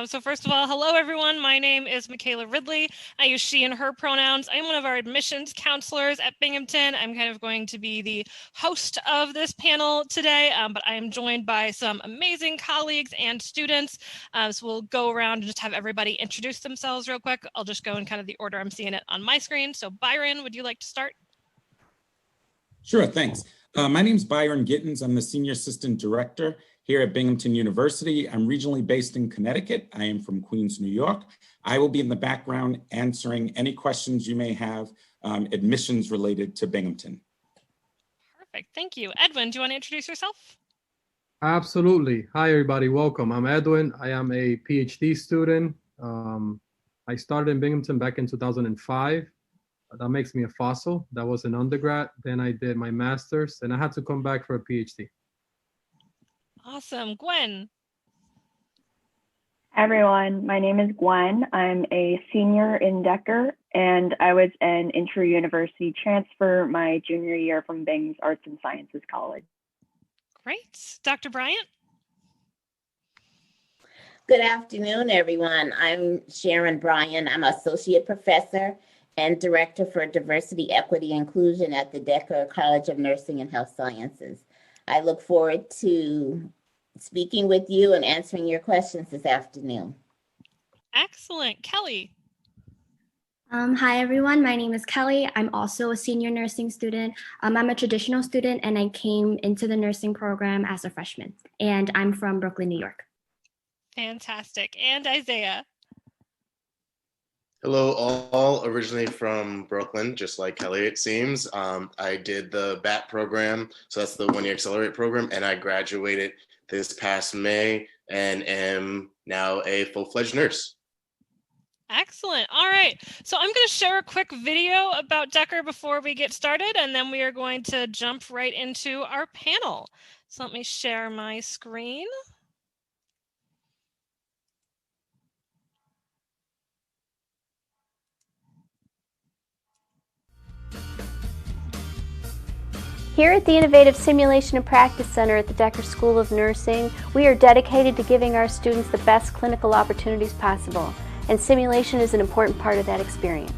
So first of all, hello everyone. My name is Michaela Ridley. I use she and her pronouns. I'm one of our admissions counselors at Binghamton. I'm kind of going to be the host of this panel today, but I am joined by some amazing colleagues and students. So we'll go around and just have everybody introduce themselves real quick. I'll just go in kind of the order I'm seeing it on my screen. So Byron, would you like to start? Sure, thanks. My name is Byron Gittins. I'm the Senior Assistant Director here at Binghamton University. I'm regionally based in Connecticut. I am from Queens, New York. I will be in the background answering any questions you may have, admissions related to Binghamton. Perfect, thank you. Edwin, do you want to introduce yourself? Absolutely. Hi, everybody. Welcome. I'm Edwin. I am a PhD student. I started in Binghamton back in 2005. That makes me a fossil. That was an undergrad. Then I did my master's, and I had to come back for a PhD. Awesome. Gwen. Everyone, my name is Gwen. I'm a senior in Deca, and I was an inter-university transfer my junior year from Bing's Arts and Sciences College. Great. Dr. Bryant? Good afternoon, everyone. I'm Sharon Bryan. I'm Associate Professor and Director for Diversity, Equity, Inclusion at the Deca College of Nursing and Health Sciences. I look forward to speaking with you and answering your questions this afternoon. Excellent. Kelly. Hi, everyone. My name is Kelly. I'm also a senior nursing student. I'm a traditional student, and I came into the nursing program as a freshman, and I'm from Brooklyn, New York. Fantastic. And Isaiah. Hello, all originally from Brooklyn, just like Kelly, it seems. I did the BAT program, so that's the one-year accelerate program, and I graduated this past May and am now a full-fledged nurse. Excellent. All right. So I'm going to share a quick video about Deca before we get started, and then we are going to jump right into our panel. So let me share my screen. Here at the Innovative Simulation and Practice Center at the Deca School of Nursing, we are dedicated to giving our students the best clinical opportunities possible, and simulation is an important part of that experience.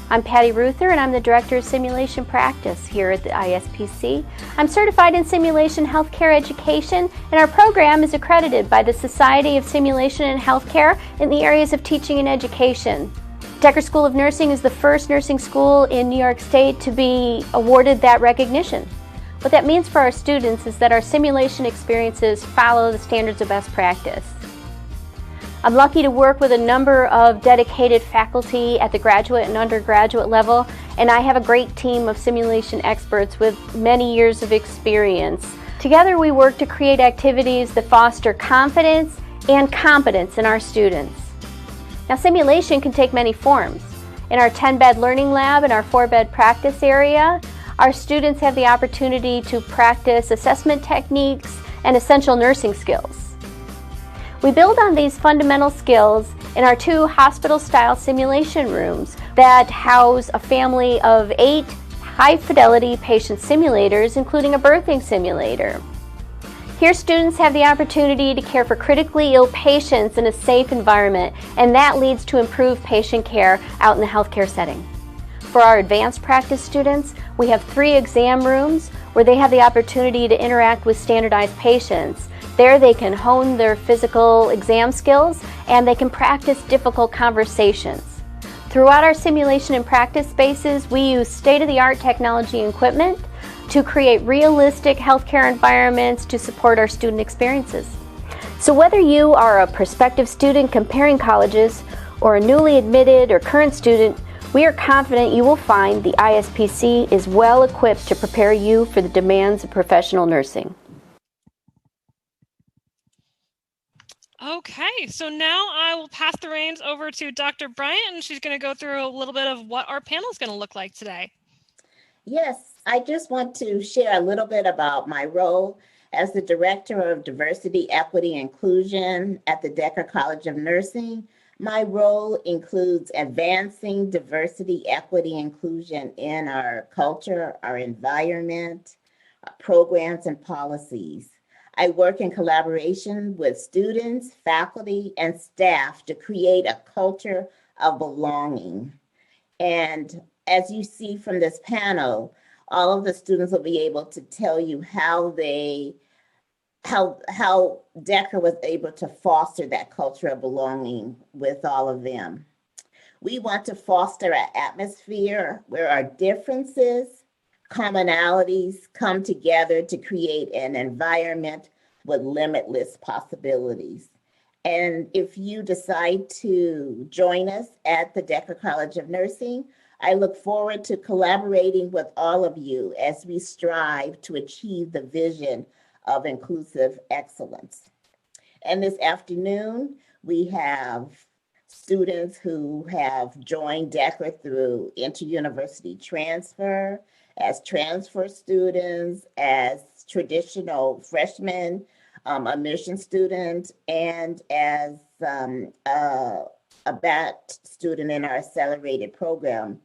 I'm Patty Ruther, and I'm the Director of Simulation Practice here at the ISPC. I'm certified in Simulation Healthcare Education, and our program is accredited by the Society of Simulation and Healthcare in the areas of teaching and education. Deca School of Nursing is the first nursing school in New York State to be awarded that recognition. What that means for our students is that our simulation experiences follow the standards of best practice. I'm lucky to work with a number of dedicated faculty at the graduate and undergraduate level, and I have a great team of simulation experts with many years of experience. Together we work to create activities that foster confidence and competence in our students. Now, simulation can take many forms. In our 10-bed learning lab and our 4-bed practice area, our students have the opportunity to practice assessment techniques and essential nursing skills. We build on these fundamental skills in our 2 hospital-style simulation rooms that house a family of 8 high-fidelity patient simulators, including a birthing simulator. Here, students have the opportunity to care for critically ill patients in a safe environment, and that leads to improved patient care out in the healthcare setting. For our advanced practice students, we have 3 exam rooms where they have the opportunity to interact with standardized patients. There they can hone their physical exam skills, and they can practice difficult conversations. Throughout our simulation and practice spaces, we use state-of-the-art technology and equipment to create realistic healthcare environments to support our student experiences. So whether you are a prospective student comparing colleges or a newly admitted or current student, we are confident you will find the ISPC is well equipped to prepare you for the demands of professional nursing. Okay, so now I will pass the reins over to Dr. Bryant, and she's going to go through a little bit of what our panel is going to look like today. Yes, I just want to share a little bit about my role as the Director of Diversity, Equity, Inclusion at the Deca College of Nursing. My role includes advancing diversity, equity, inclusion in our culture, our environment, our programs, and policies. I work in collaboration with students, faculty, and staff to create a culture of belonging. And as you see from this panel, all of the students will be able to tell you how Deca was able to foster that culture of belonging with all of them. We want to foster an atmosphere where our differences, commonalities come together to create an environment with limitless possibilities. And if you decide to join us at the Deca College of Nursing, I look forward to collaborating with all of you as we strive to achieve the vision of inclusive excellence. And this afternoon, we have students who have joined Deca through inter-university transfer, as transfer students, as traditional freshmen, immersion student, and as a BAT student in our accelerated program.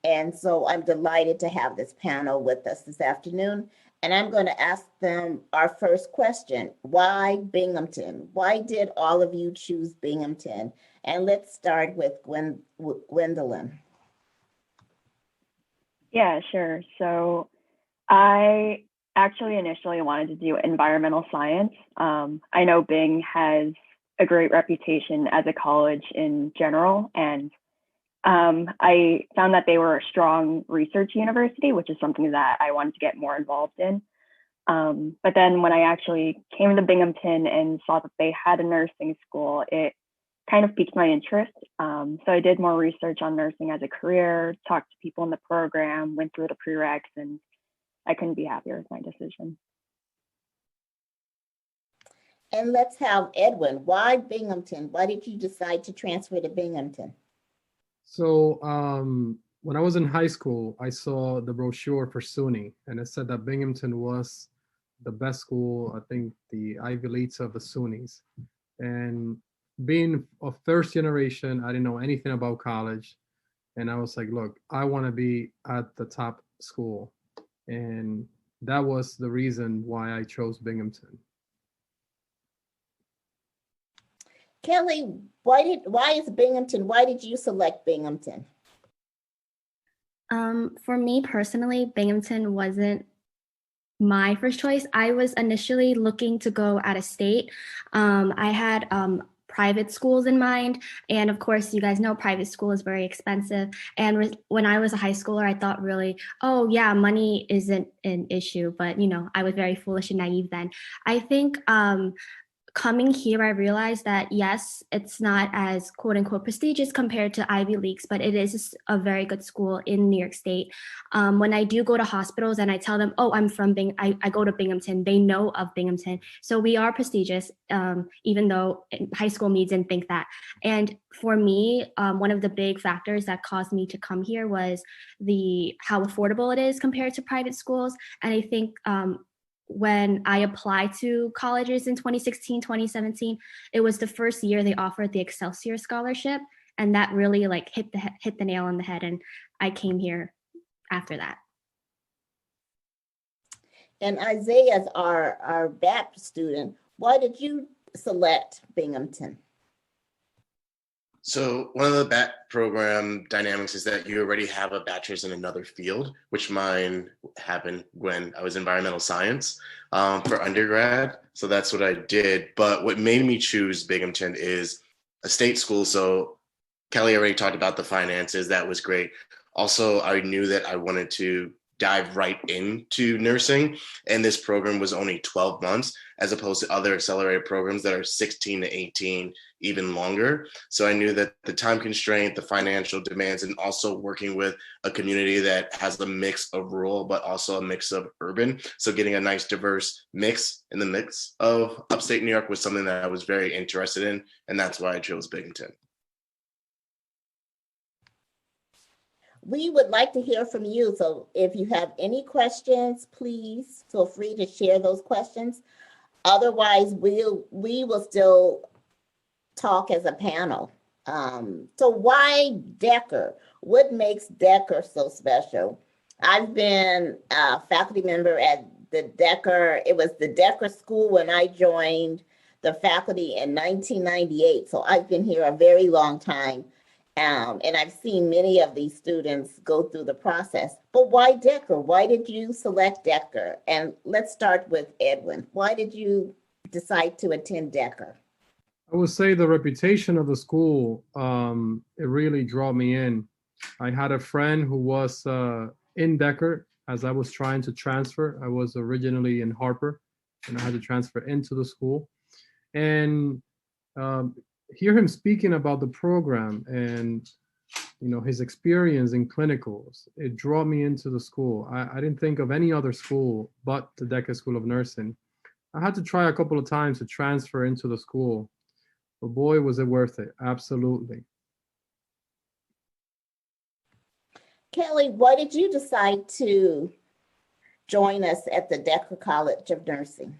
And so I'm delighted to have this panel with us this afternoon. And I'm going to ask them our first question. Why Binghamton? Why did all of you choose Binghamton? And let's start with Gwendolyn. Yeah, sure. So I actually initially wanted to do environmental science. I know Bing has a great reputation as a college in general, and I found that they were a strong research university, which is something that I wanted to get more involved in. But then when I actually came to Binghamton and saw that they had a nursing school, it kind of piqued my interest. So I did more research on nursing as a career, talked to people in the program, went through the prereqs, and I couldn't be happier with my decision. And let's have Edwin. Why Binghamton? Why did you decide to transfer to Binghamton? So when I was in high school, I saw the brochure for SUNY, and it said that Binghamton was the best school, I think the Ivy Leagues of the SUNYs. And being a first generation, I didn't know anything about college. And I was like, look, I want to be at the top school. And that was the reason why I chose Binghamton. Kelly, why is Binghamton? Why did you select Binghamton? For me personally, Binghamton wasn't my first choice. I was initially looking to go out of state. I had private schools in mind. And of course, you guys know private school is very expensive. And when I was a high schooler, I thought really, oh yeah, money isn't an issue. But you know, I was very foolish and naive then. I think coming here, I realized that yes, it's not as quote unquote prestigious compared to Ivy Leagues, but it is a very good school in New York State. When I do go to hospitals and I tell them, oh, I'm from I go to Binghamton, they know of Binghamton. So we are prestigious, even though high school me didn't think that. And for me, one of the big factors that caused me to come here was how affordable it is compared to private schools. And I think when I applied to colleges in 2016, 2017, it was the first year they offered the Excelsior Scholarship. And that really like hit the nail on the head. And I came here after that. And Isaiah's our BAP student. Why did you select Binghamton? So one of the BAT program dynamics is that you already have a bachelor's in another field, which mine happened when I was environmental science for undergrad. So that's what I did. But what made me choose Binghamton is a state school. So Kelly already talked about the finances. That was great. Also, I knew that I wanted to dive right into nursing. And this program was only 12 months as opposed to other accelerated programs that are 16 to 18, even longer. So I knew that the time constraint, the financial demands, and also working with a community that has a mix of rural, but also a mix of urban. So getting a nice diverse mix in the mix of upstate New York was something that I was very interested in. And that's why I chose Binghamton. We would like to hear from you. So if you have any questions, please feel free to share those questions. Otherwise, we will still talk as a panel. So why Deca? What makes Deca so special? I've been a faculty member at the Deca, it was the Deca school when I joined the faculty in 1998. So I've been here a very long time. And I've seen many of these students go through the process. But why Deca? Why did you select Deca? And let's start with Edwin. Why did you decide to attend Deca? I would say the reputation of the school, it really drew me in. I had a friend who was in Deca as I was trying to transfer. I was originally in Harper and I had to transfer into the school. And hear him speaking about the program and his experience in clinicals, it drew me into the school. I didn't think of any other school but the Deca School of Nursing. I had to try a couple of times to transfer into the school, but boy, was it worth it. Absolutely. Kelly, why did you decide to join us at the Deca College of Nursing?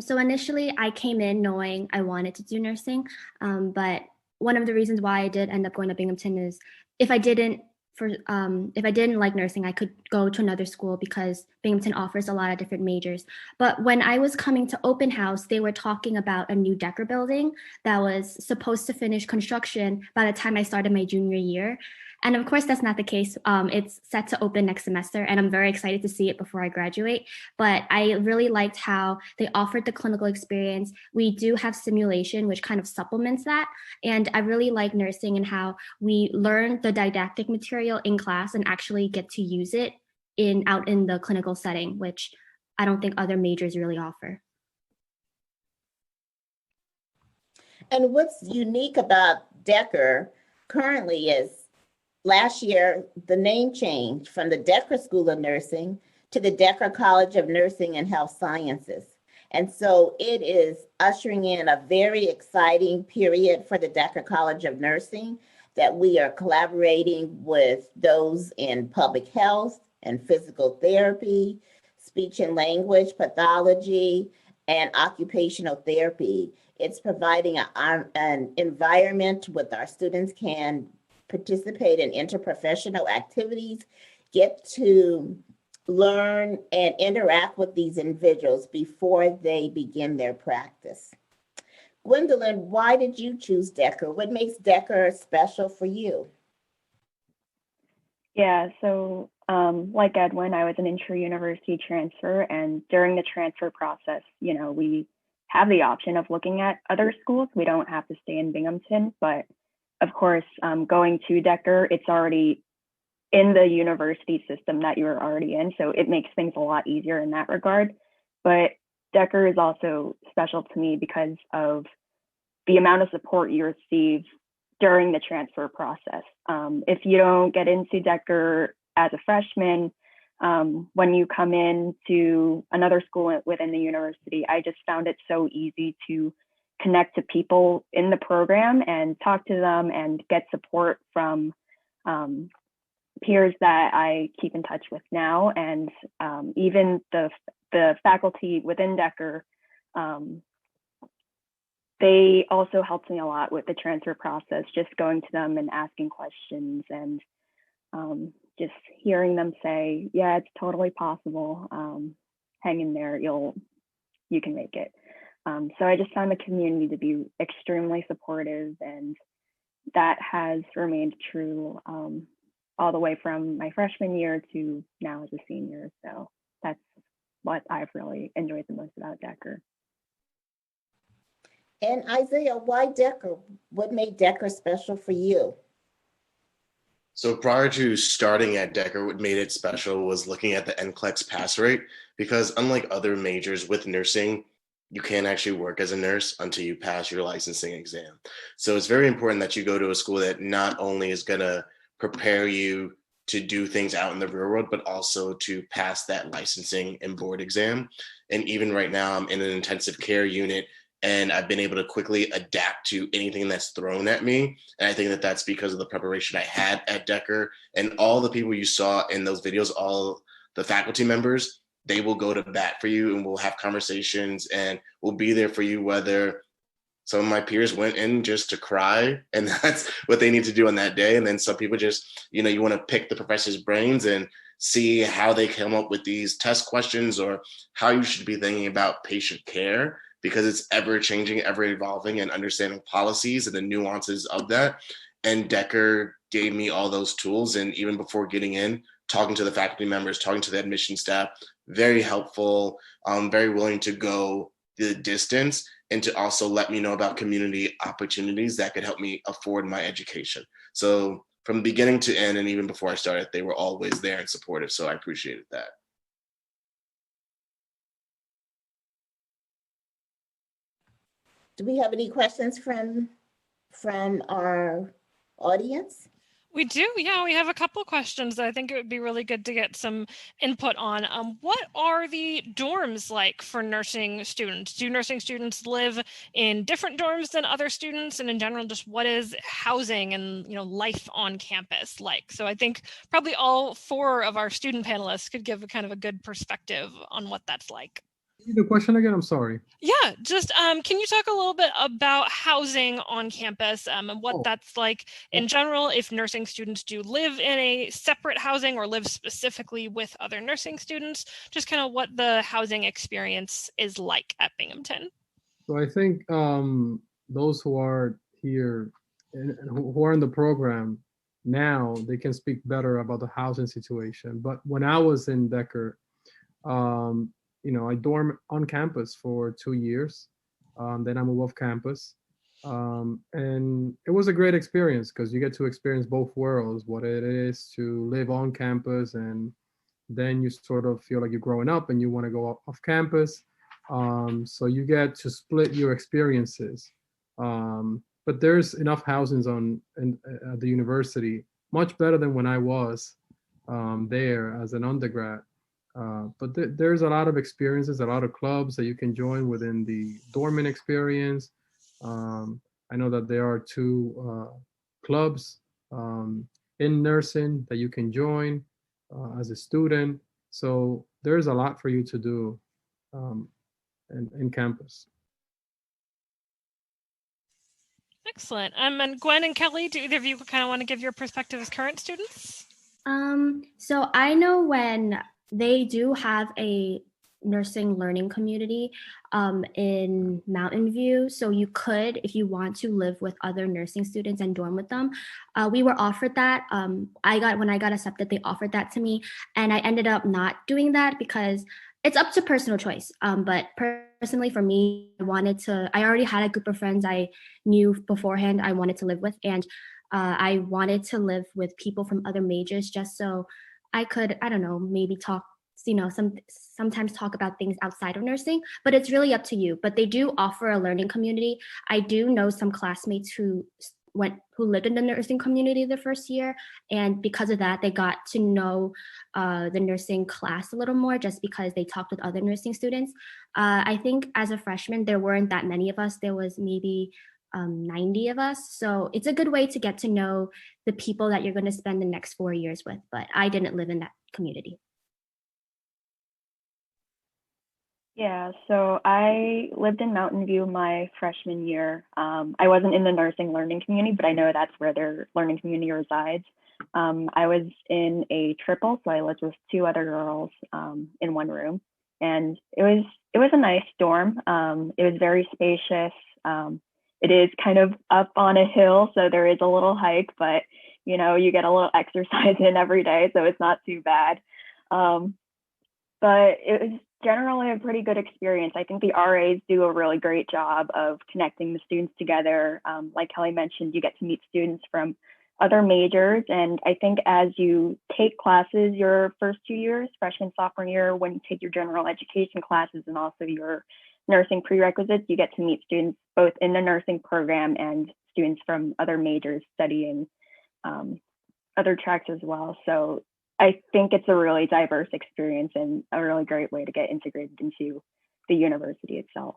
So initially I came in knowing I wanted to do nursing, but one of the reasons why I did end up going to Binghamton is if I didn't like nursing, I could go to another school because Binghamton offers a lot of different majors. But when I was coming to open house, they were talking about a new Deca building that was supposed to finish construction by the time I started my junior year. And of course, that's not the case. It's set to open next semester, and I'm very excited to see it before I graduate. But I really liked how they offered the clinical experience. We do have simulation, which kind of supplements that. And I really like nursing and how we learn the didactic material in class and actually get to use it out in the clinical setting, which I don't think other majors really offer. And what's unique about Deca currently is last year, the name changed from the Deca School of Nursing to the Deca College of Nursing and Health Sciences. And so it is ushering in a very exciting period for the Deca College of Nursing that we are collaborating with those in public health and physical therapy, speech and language pathology, and occupational therapy. It's providing an environment where our students can participate in interprofessional activities, get to learn and interact with these individuals before they begin their practice. Gwendolyn, why did you choose Deca? What makes Deca special for you? Yeah, so like Edwin, I was an intra-university transfer, and during the transfer process, we have the option of looking at other schools. We don't have to stay in Binghamton, but of course, going to Deca, it's already in the university system that you're already in, so it makes things a lot easier in that regard. But Deca is also special to me because of the amount of support you receive during the transfer process. If you don't get into Deca as a freshman, when you come in to another school within the university, I just found it so easy to connect to people in the program and talk to them and get support from peers that I keep in touch with now. And even the faculty within Deca, they also helped me a lot with the transfer process, just going to them and asking questions and just hearing them say, yeah, it's totally possible. Hang in there, you can make it. So I just found the community to be extremely supportive, and that has remained true all the way from my freshman year to now as a senior. So that's what I've really enjoyed the most about Deca. And Isaiah, why Deca? What made Deca special for you? So prior to starting at Deca, what made it special was looking at the NCLEX pass rate, because unlike other majors with nursing, you can't actually work as a nurse until you pass your licensing exam. So it's very important that you go to a school that not only is going to prepare you to do things out in the real world, but also to pass that licensing and board exam. And even right now, I'm in an intensive care unit, and I've been able to quickly adapt to anything that's thrown at me. And I think that that's because of the preparation I had at Deca, and all the people you saw in those videos, all the faculty members, they will go to bat for you, and we'll have conversations, and we'll be there for you, whether Some of my peers went in just to cry, and that's what they need to do on that day. And then some people just, you want to pick the professor's brains and see how they come up with these test questions or how you should be thinking about patient care, because it's ever changing, ever evolving, and understanding policies and the nuances of that. And Deca gave me all those tools. And even before getting in, talking to the faculty members, talking to the admission staff, very helpful, very willing to go the distance and to also let me know about community opportunities that could help me afford my education. So from beginning to end, and even before I started, they were always there and supportive. So I appreciated that. Do we have any questions from our audience? We do, yeah. We have a couple questions that I think it would be really good to get some input on. What are the dorms like for nursing students? Do nursing students live in different dorms than other students? And in general, just what is housing and life on campus like? So I think probably all four of our student panelists could give a kind of a good perspective on what that's like. The question again, I'm sorry. Yeah, just can you talk a little bit about housing on campus and what that's like in general, if nursing students do live in a separate housing or live specifically with other nursing students, just kind of what the housing experience is like at Binghamton? So I think those who are here and who are in the program now, they can speak better about the housing situation. But when I was in Deca, I dorm on campus for 2 years. Then I moved off campus. And it was a great experience because you get to experience both worlds, what it is to live on campus, and then you sort of feel like you're growing up and you want to go off campus. So you get to split your experiences. But there's enough housings at the university, much better than when I was there as an undergrad. But there's a lot of experiences, a lot of clubs that you can join within the dormant experience. I know that there are 2 clubs in nursing that you can join as a student. So there's a lot for you to do in campus. Excellent. And Gwen and Kelly, do either of you kind of want to give your perspective as current students? So I know when they do have a nursing learning community in Mountain View. So you could, if you want to, live with other nursing students and dorm with them. We were offered that. When I got accepted, they offered that to me. And I ended up not doing that because it's up to personal choice. But personally for me, I already had a group of friends I knew beforehand I wanted to live with. And I wanted to live with people from other majors just so I could, I don't know, maybe talk, sometimes talk about things outside of nursing, but it's really up to you. But they do offer a learning community. I do know some classmates who lived in the nursing community the first year. And because of that, they got to know the nursing class a little more just because they talked with other nursing students. I think as a freshman, there weren't that many of us. There was maybe 90 of us. So it's a good way to get to know the people that you're going to spend the next 4 years with, but I didn't live in that community. Yeah, so I lived in Mountain View my freshman year. I wasn't in the nursing learning community, but I know that's where their learning community resides. I was in a triple, so I lived with 2 other girls in one room, and it was a nice dorm. It was very spacious. It is kind of up on a hill, so there is a little hike, but you get a little exercise in every day, so it's not too bad. But it was generally a pretty good experience. I think the RAs do a really great job of connecting the students together. Like Kelly mentioned, you get to meet students from other majors. And I think as you take classes your first 2 years, freshman, sophomore year, when you take your general education classes and also your nursing prerequisites, you get to meet students both in the nursing program and students from other majors studying other tracks as well. So I think it's a really diverse experience and a really great way to get integrated into the university itself.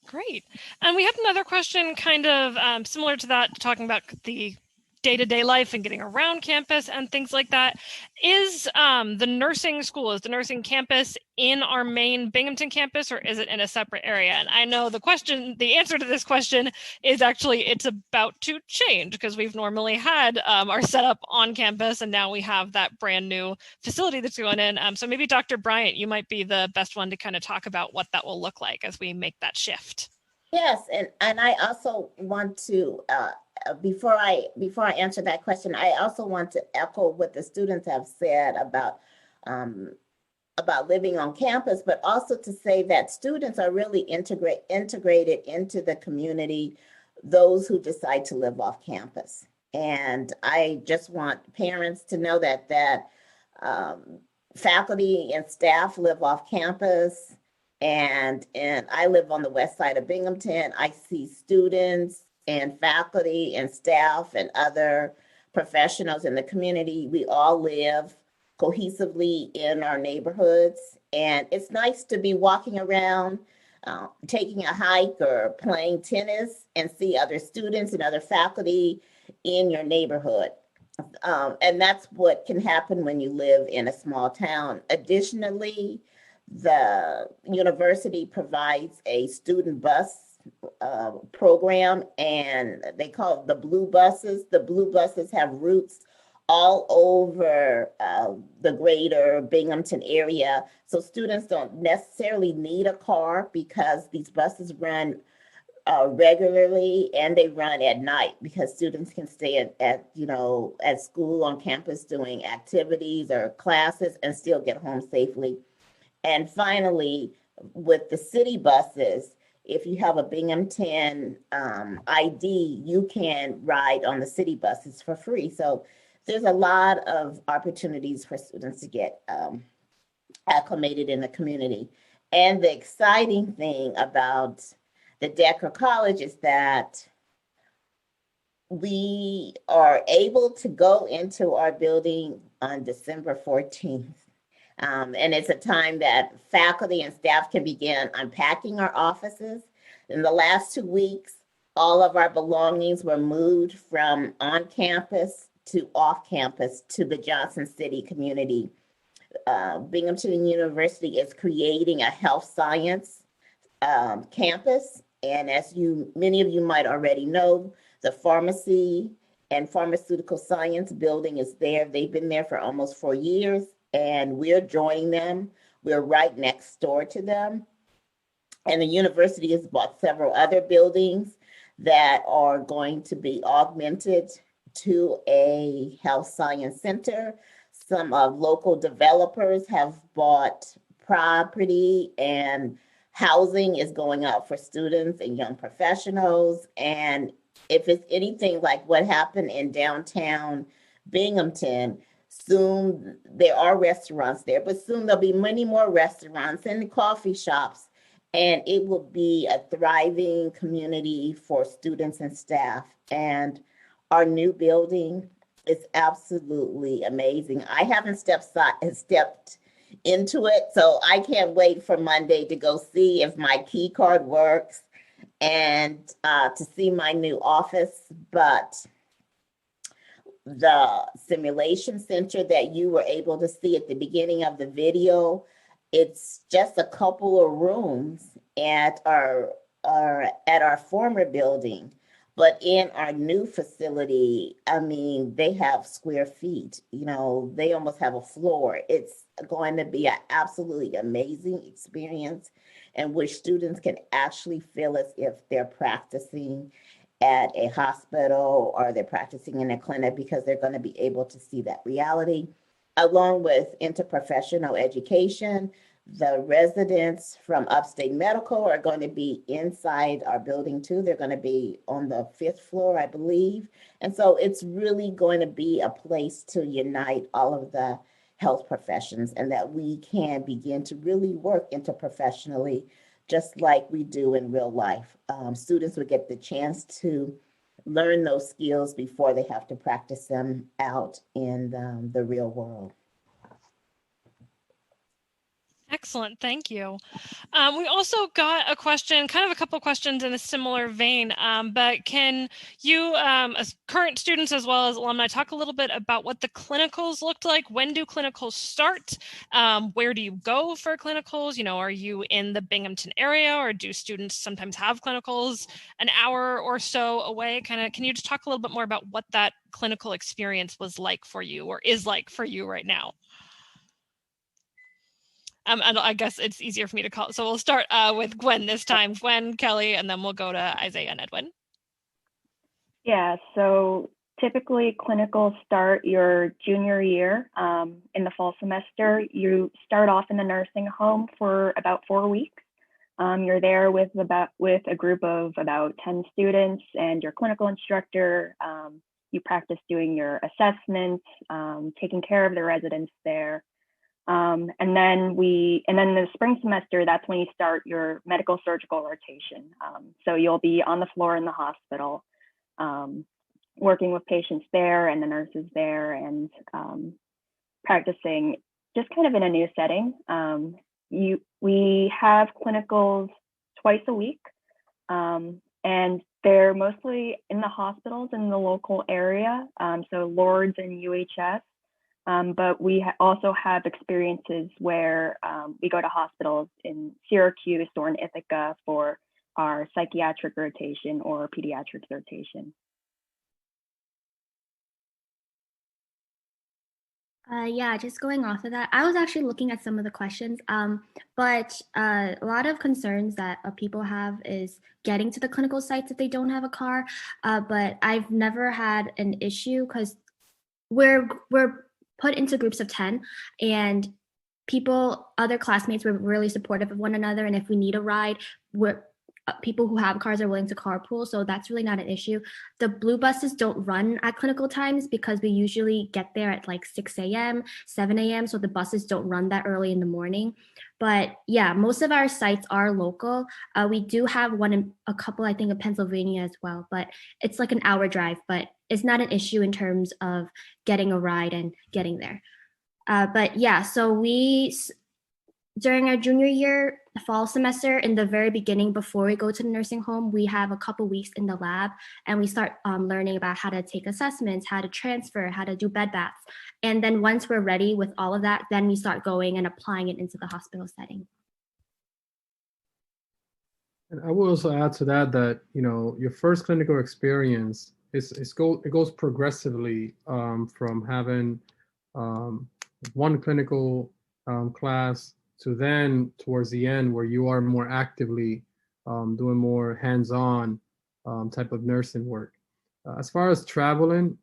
Great. And we have another question kind of similar to that, talking about the day-to-day life and getting around campus and things like that. Is the nursing school, is the nursing campus in our main Binghamton campus, or is it in a separate area? And I know the answer to this question is actually it's about to change, because we've normally had our setup on campus, and now we have that brand new facility that's going in. So maybe Dr. Bryant, you might be the best one to kind of talk about what that will look like as we make that shift. Yes, and I also want to, before I answer that question, I also want to echo what the students have said about living on campus, but also to say that students are really integrated into the community, those who decide to live off campus. And I just want parents to know that faculty and staff live off campus. And I live on the west side of Binghamton. I see students and faculty and staff and other professionals in the community. We all live cohesively in our neighborhoods. And it's nice to be walking around, taking a hike or playing tennis and see other students and other faculty in your neighborhood. And that's what can happen when you live in a small town. Additionally, the university provides a student bus program, and they call it the Blue Buses. The Blue Buses have routes all over the greater Binghamton area. So students don't necessarily need a car, because these buses run regularly, and they run at night, because students can stay at school on campus doing activities or classes and still get home safely. And finally, with the city buses, if you have a Binghamton ID, you can ride on the city buses for free. So there's a lot of opportunities for students to get acclimated in the community. And the exciting thing about the Deca College is that we are able to go into our building on December 14th. And it's a time that faculty and staff can begin unpacking our offices. In the last 2 weeks, all of our belongings were moved from on campus to off campus to the Johnson City community. Binghamton University is creating a health science campus. And as many of you might already know, the pharmacy and pharmaceutical science building is there. They've been there for almost 4 years. And we're joining them. We're right next door to them. And the university has bought several other buildings that are going to be augmented to a health science center. Some of local developers have bought property, and housing is going up for students and young professionals. And if it's anything like what happened in downtown Binghamton, soon there are restaurants there, but soon there'll be many more restaurants and coffee shops, and it will be a thriving community for students and staff. And our new building is absolutely amazing. I haven't stepped into it, so I can't wait for Monday to go see if my key card works and to see my new office. But the simulation center that you were able to see at the beginning of the video, it's just a couple of rooms at our former building. But in our new facility, I mean, they have square feet, they almost have a floor. It's going to be an absolutely amazing experience in which students can actually feel as if they're practicing at a hospital or they're practicing in a clinic, because they're going to be able to see that reality. Along with interprofessional education, the residents from Upstate Medical are going to be inside our building too. They're going to be on the 5th floor, I believe. And so it's really going to be a place to unite all of the health professions, and that we can begin to really work interprofessionally, just like we do in real life. Students would get the chance to learn those skills before they have to practice them out in the real world. Excellent, thank you. We also got a question, kind of a couple questions in a similar vein, but can you, as current students as well as alumni, talk a little bit about what the clinicals looked like? When do clinicals start? Where do you go for clinicals? You know, are you in the Binghamton area, or do students sometimes have clinicals an hour or so away? Can you just talk a little bit more about what that clinical experience was like for you, or is like for you right now? And I guess it's easier for me to call. So we'll start with Gwen this time. Gwen, Kelly, and then we'll go to Isaiah and Edwin. Yeah, so typically clinicals start your junior year in the fall semester. You start off in the nursing home for about 4 weeks. You're there with a group of about 10 students and your clinical instructor. You practice doing your assessments, taking care of the residents there. And then the spring semester, that's when you start your medical surgical rotation. So you'll be on the floor in the hospital, working with patients there and the nurses there, and practicing just kind of in a new setting. We have clinicals twice a week, and they're mostly in the hospitals in the local area, so Lourdes and UHS. But we also have experiences where we go to hospitals in Syracuse or in Ithaca for our psychiatric rotation or pediatrics rotation. Yeah, just going off of that, I was actually looking at some of the questions, but a lot of concerns that people have is getting to the clinical sites if they don't have a car. But I've never had an issue because we're put into groups of 10, and other classmates were really supportive of one another. And if we need a ride, people who have cars are willing to carpool. So that's really not an issue. The blue buses don't run at clinical times because we usually get there at like 6 a.m., 7 a.m. So the buses don't run that early in the morning. But yeah, most of our sites are local. We do have a couple, I think, in Pennsylvania as well, but it's like an hour drive, but it's not an issue in terms of getting a ride and getting there. But yeah, so during our junior year, fall semester, in the very beginning, before we go to the nursing home, we have a couple weeks in the lab, and we start learning about how to take assessments, how to transfer, how to do bed baths. And then once we're ready with all of that, then we start going and applying it into the hospital setting. And I will also add to that, you know, your first clinical experience it goes progressively from having one clinical class to then towards the end where you are more actively doing more hands-on type of nursing work. As far as traveling,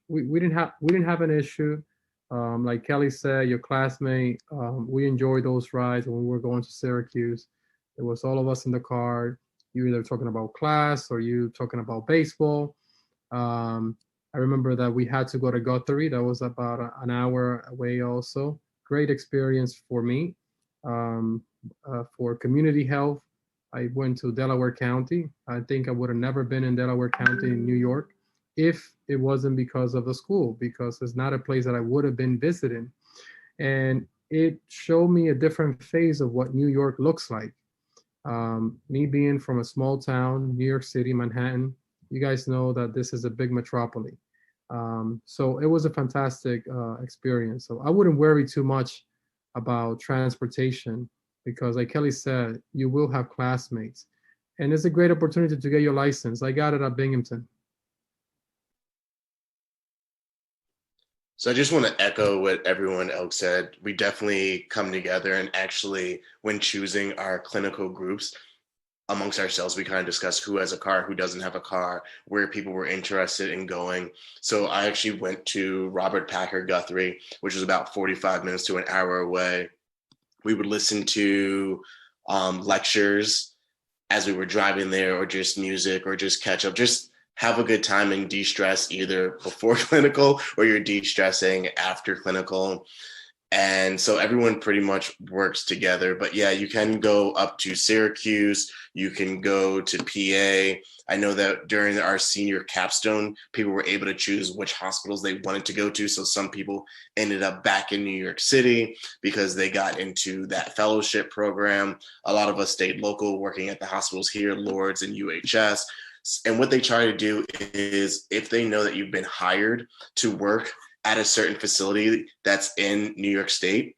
we didn't have an issue. Like Kelly said, your classmate, we enjoyed those rides when we were going to Syracuse. It was all of us in the car. You either talking about class or you talking about baseball. I remember that we had to go to Guthrie. That was about an hour away also. Great experience for me. For community health, I went to Delaware County. I think I would have never been in Delaware County in New York if it wasn't because of the school, because it's not a place that I would have been visiting. And it showed me a different phase of what New York looks like. Me being from a small town, New York City, Manhattan, you guys know that this is a big metropolis. So it was a fantastic experience. So I wouldn't worry too much about transportation because, like Kelly said, you will have classmates. And it's a great opportunity to get your license. I got it at Binghamton. So I just want to echo what everyone else said. We definitely come together, and actually when choosing our clinical groups amongst ourselves, we kind of discuss who has a car, who doesn't have a car, where people were interested in going. So I actually went to Robert Packer Guthrie, which was about 45 minutes to an hour away. We would listen to lectures as we were driving there, or just music, or just catch up, just have a good time and de-stress either before clinical or you're de-stressing after clinical. And so everyone pretty much works together. But yeah, you can go up to Syracuse, you can go to PA. I know that during our senior capstone, people were able to choose which hospitals they wanted to go to. So some people ended up back in New York City because they got into that fellowship program. A lot of us stayed local, working at the hospitals here, Lourdes and UHS. And what they try to do is, if they know that you've been hired to work at a certain facility that's in New York State,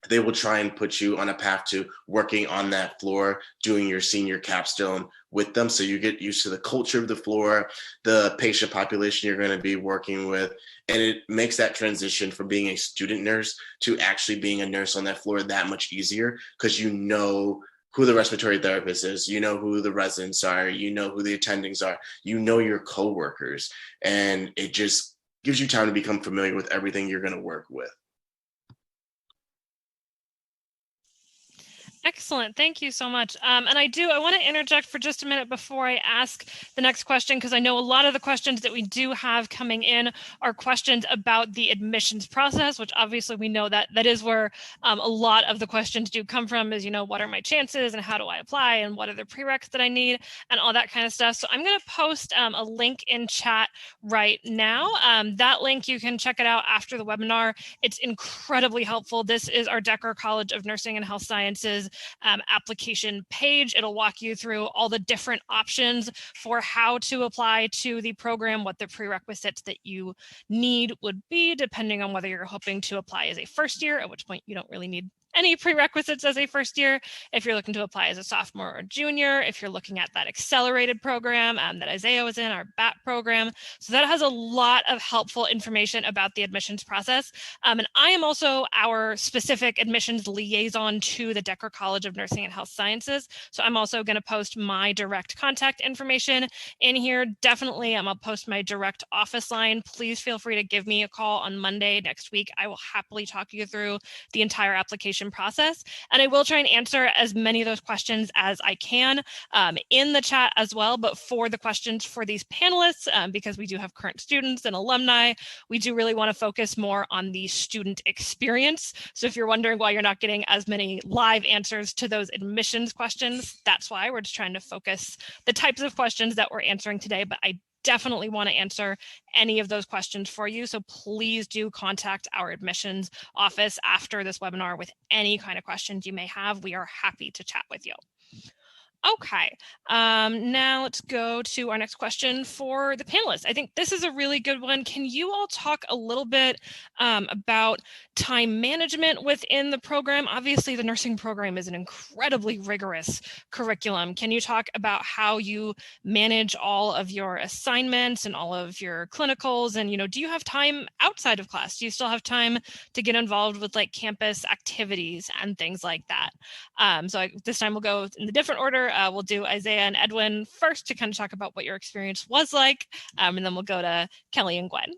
they will try and put you on a path to working on that floor, doing your senior capstone with them. So you get used to the culture of the floor, the patient population you're going to be working with. And it makes that transition from being a student nurse to actually being a nurse on that floor that much easier, because you know who the respiratory therapist is, you know who the residents are, you know who the attendings are, you know your coworkers, and it just gives you time to become familiar with everything you're going to work with. Excellent. Thank you so much. And I want to interject for just a minute before I ask the next question, because I know a lot of the questions that we do have coming in are questions about the admissions process, which obviously we know that is where a lot of the questions do come from, is, what are my chances and how do I apply and what are the prereqs that I need and all that kind of stuff. So I'm going to post a link in chat right now. That link, you can check it out after the webinar. It's incredibly helpful. This is our Deca College of Nursing and Health Sciences application page. It'll walk you through all the different options for how to apply to the program, what the prerequisites that you need would be, depending on whether you're hoping to apply as a first year, at which point you don't really need any prerequisites as a first year. If you're looking to apply as a sophomore or junior, if you're looking at that accelerated program that Isaiah was in, our BAT program. So that has a lot of helpful information about the admissions process. And I am also our specific admissions liaison to the Deca College of Nursing and Health Sciences. So I'm also going to post my direct contact information in here. Definitely, I'll post my direct office line. Please feel free to give me a call on Monday next week. I will happily talk you through the entire application process. And I will try and answer as many of those questions as I can in the chat as well. But for the questions for these panelists, because we do have current students and alumni, we do really want to focus more on the student experience. So if you're wondering why you're not getting as many live answers to those admissions questions, that's why we're just trying to focus the types of questions that we're answering today. But I definitely want to answer any of those questions for you. So please do contact our admissions office after this webinar with any kind of questions you may have. We are happy to chat with you. Okay, now let's go to our next question for the panelists. I think this is a really good one. Can you all talk a little bit about time management within the program? Obviously, the nursing program is an incredibly rigorous curriculum. Can you talk about how you manage all of your assignments and all of your clinicals? And, do you have time outside of class? Do you still have time to get involved with like campus activities and things like that? This time we'll go in the different order. We'll do Isaiah and Edwin first to kind of talk about what your experience was like, and then we'll go to Kelly and Gwen.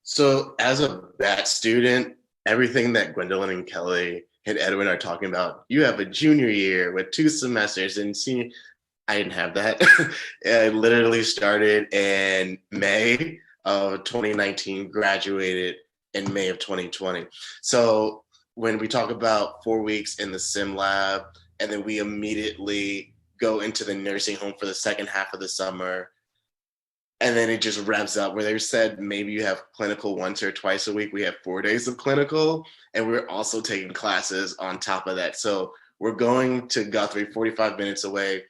So as a BAT student, everything that Gwendolyn and Kelly and Edwin are talking about, you have a junior year with 2 semesters, and senior, I didn't have that. I literally started in May of 2019, graduated in May of 2020. So when we talk about 4 weeks in the sim lab, and then we immediately go into the nursing home for the second half of the summer, and then it just revs up where they said maybe you have clinical once or twice a week. We have 4 days of clinical, and we're also taking classes on top of that. So we're going to Guthrie, 45 minutes away.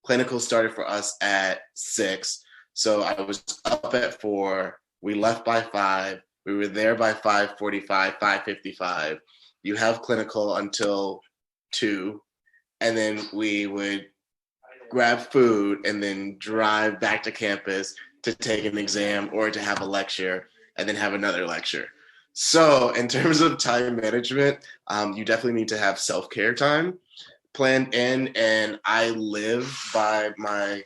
Clinical started for us at 6. So I was up at 4. We left by 5. We were there by 5:45, 5:55. You have clinical until 2. And then we would grab food and then drive back to campus to take an exam or to have a lecture and then have another lecture. So in terms of time management, you definitely need to have self-care time planned in. And I live by my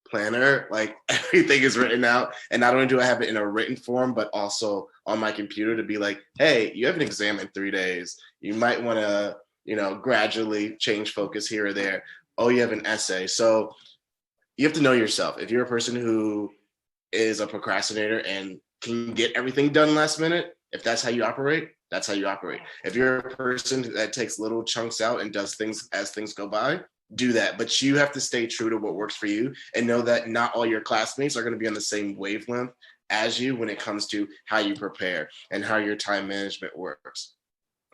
planner. Like, everything is written out. And not only do I have it in a written form, but also on my computer to be like, hey, you have an exam in 3 days. You might want to gradually change focus here or there. Oh, you have an essay. So you have to know yourself. If you're a person who is a procrastinator and can get everything done last minute, If that's how you operate, that's how you operate. If you're a person that takes little chunks out and does things as things go by, do that. But you have to stay true to what works for you and know that not all your classmates are going to be on the same wavelength as you when it comes to how you prepare and how your time management works.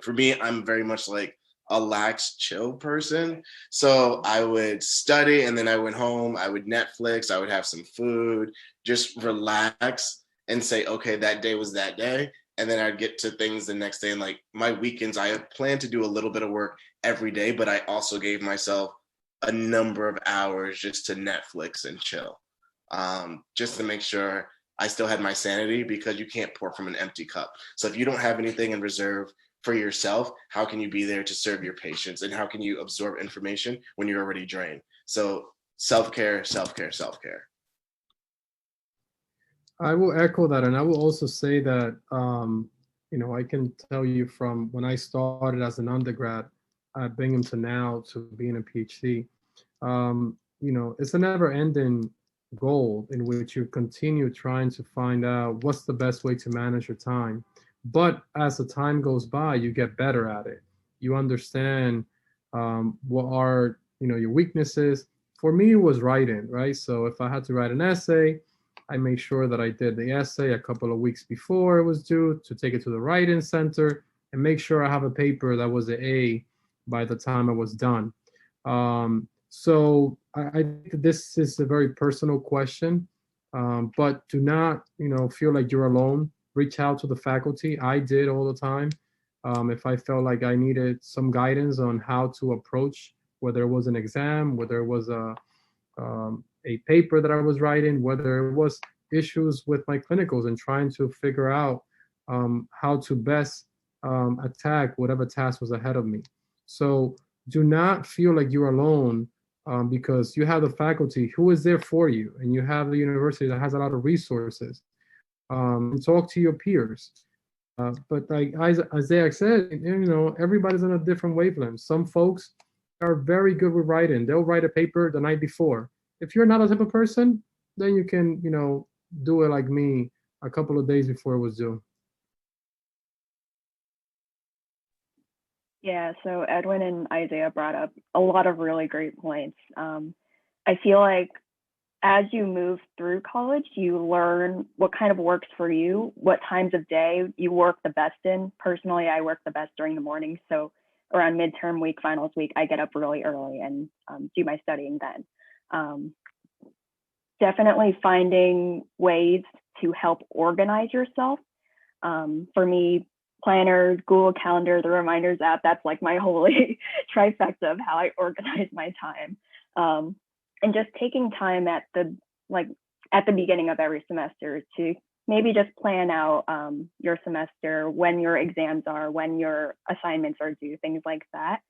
For me, I'm very much like a lax, chill person. So I would study and then I went home, I would Netflix, I would have some food, just relax and say, okay, that day was that day. And then I'd get to things the next day. And like my weekends, I had planned to do a little bit of work every day, but I also gave myself a number of hours just to Netflix and chill, just to make sure I still had my sanity, because you can't pour from an empty cup. So if you don't have anything in reserve for yourself, how can you be there to serve your patients? And how can you absorb information when you're already drained? So self-care, self-care, self-care. I will echo that, and I will also say that I can tell you from when I started as an undergrad at Binghamton now to being a PhD, it's a never-ending goal in which you continue trying to find out what's the best way to manage your time. But as the time goes by, you get better at it. You understand what are your weaknesses. For me, it was writing, right? So if I had to write an essay, I made sure that I did the essay a couple of weeks before it was due to take it to the writing center and make sure I have a paper that was an A by the time I was done. So I think this is a very personal question, but do not, feel like you're alone. Reach out to the faculty. I did all the time. If I felt like I needed some guidance on how to approach, whether it was an exam, whether it was a paper that I was writing, whether it was issues with my clinicals and trying to figure out how to best attack whatever task was ahead of me. So do not feel like you're alone, because you have the faculty who is there for you, and you have the university that has a lot of resources. And talk to your peers. But like Isaiah said, everybody's on a different wavelength. Some folks are very good with writing. They'll write a paper the night before. If you're not a type of person, then you can, do it like me a couple of days before it was due. Yeah, so Edwin and Isaiah brought up a lot of really great points. I feel like as you move through college, you learn what kind of works for you, what times of day you work the best in. Personally, I work the best during the morning. So around midterm week, finals week, I get up really early and do my studying then. Definitely finding ways to help organize yourself. For me, planners, Google Calendar, the reminders app, that's like my holy trifecta of how I organize my time. And just taking time at the beginning of every semester to maybe just plan out your semester, when your exams are, when your assignments are due, things like that.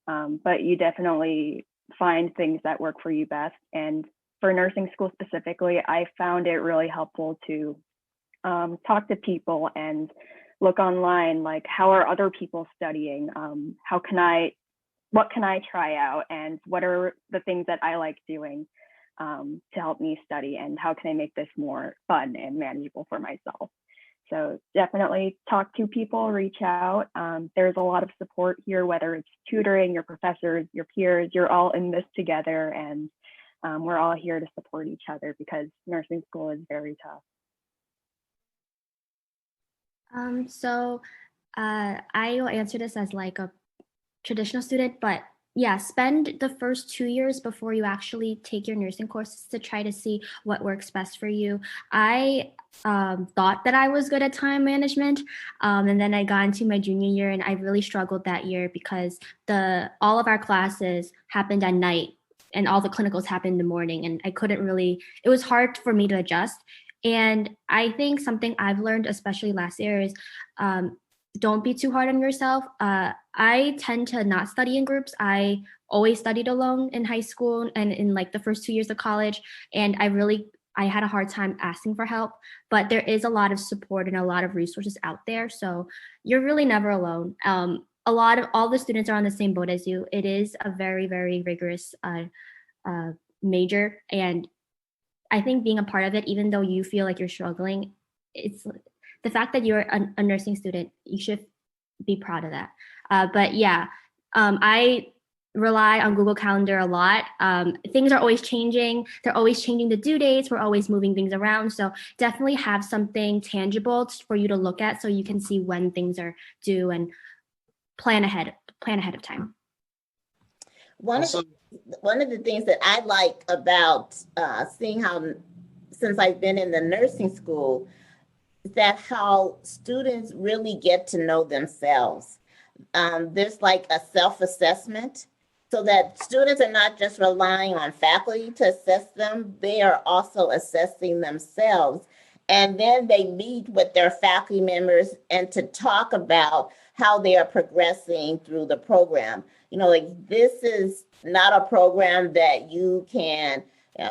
But you definitely find things that work for you best. And for nursing school specifically, I found it really helpful to talk to people and look online, like how are other people studying? What can I try out, and what are the things that I like doing to help me study, and how can I make this more fun and manageable for myself? So definitely talk to people, reach out. There's a lot of support here, whether it's tutoring, your professors, your peers, you're all in this together, and we're all here to support each other because nursing school is very tough. I will answer this as like a traditional student, but yeah, spend the first 2 years before you actually take your nursing courses to try to see what works best for you. I thought that I was good at time management, and then I got into my junior year, and I really struggled that year because all of our classes happened at night and all the clinicals happened in the morning, and it was hard for me to adjust. And I think something I've learned, especially last year, is don't be too hard on yourself. I tend to not study in groups. I always studied alone in high school and in like the first 2 years of college. And I had a hard time asking for help, but there is a lot of support and a lot of resources out there. So you're really never alone. All the students are on the same boat as you. It is a very, very rigorous major. And I think being a part of it, even though you feel like you're struggling, the fact that you're a nursing student, you should be proud of that. But yeah, I rely on Google Calendar a lot. Things are always changing. They're always changing the due dates. We're always moving things around. So definitely have something tangible for you to look at so you can see when things are due and plan ahead of time. One of the things that I like about seeing how, since I've been in the nursing school, is that how students really get to know themselves. There's like a self-assessment, so that students are not just relying on faculty to assess them, they are also assessing themselves. And then they meet with their faculty members and to talk about how they are progressing through the program. You know, like, this is not a program that you can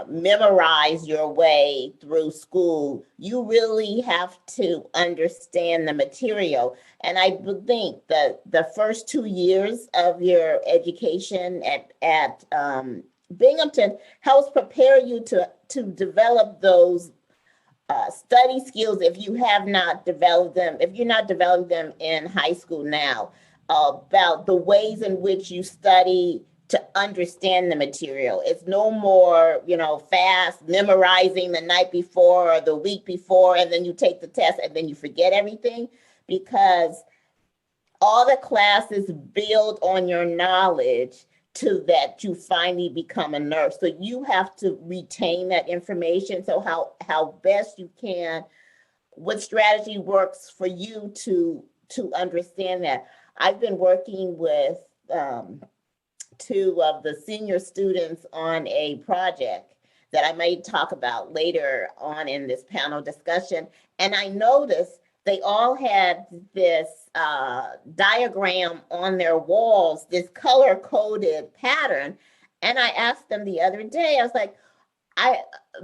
memorize your way through school. You really have to understand the material. And I think that the first 2 years of your education at Binghamton helps prepare you to develop those study skills if you have not developed them, if you're not developing them in high school now, about the ways in which you study to understand the material. It's no more, fast memorizing the night before or the week before, and then you take the test and then you forget everything, because all the classes build on your knowledge to that you finally become a nurse. So you have to retain that information. So how best you can, what strategy works for you to understand that. I've been working with 2 of the senior students on a project that I may talk about later on in this panel discussion. And I noticed they all had this diagram on their walls, this color-coded pattern. And I asked them the other day, I was like,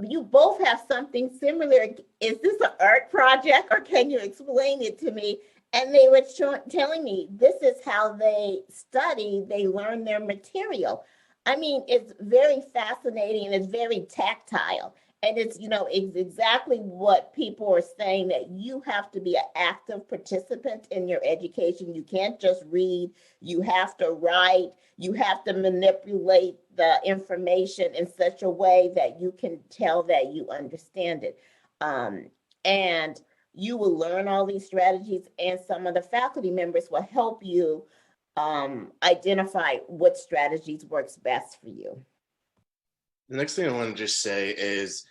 you both have something similar. Is this an art project, or can you explain it to me? And they were telling me this is how they study, they learn their material. I mean, it's very fascinating and it's very tactile. And it's, it's exactly what people are saying, that you have to be an active participant in your education. You can't just read, you have to write, you have to manipulate the information in such a way that you can tell that you understand it. And you will learn all these strategies, and some of the faculty members will help you identify what strategies works best for you. The next thing I want to just say is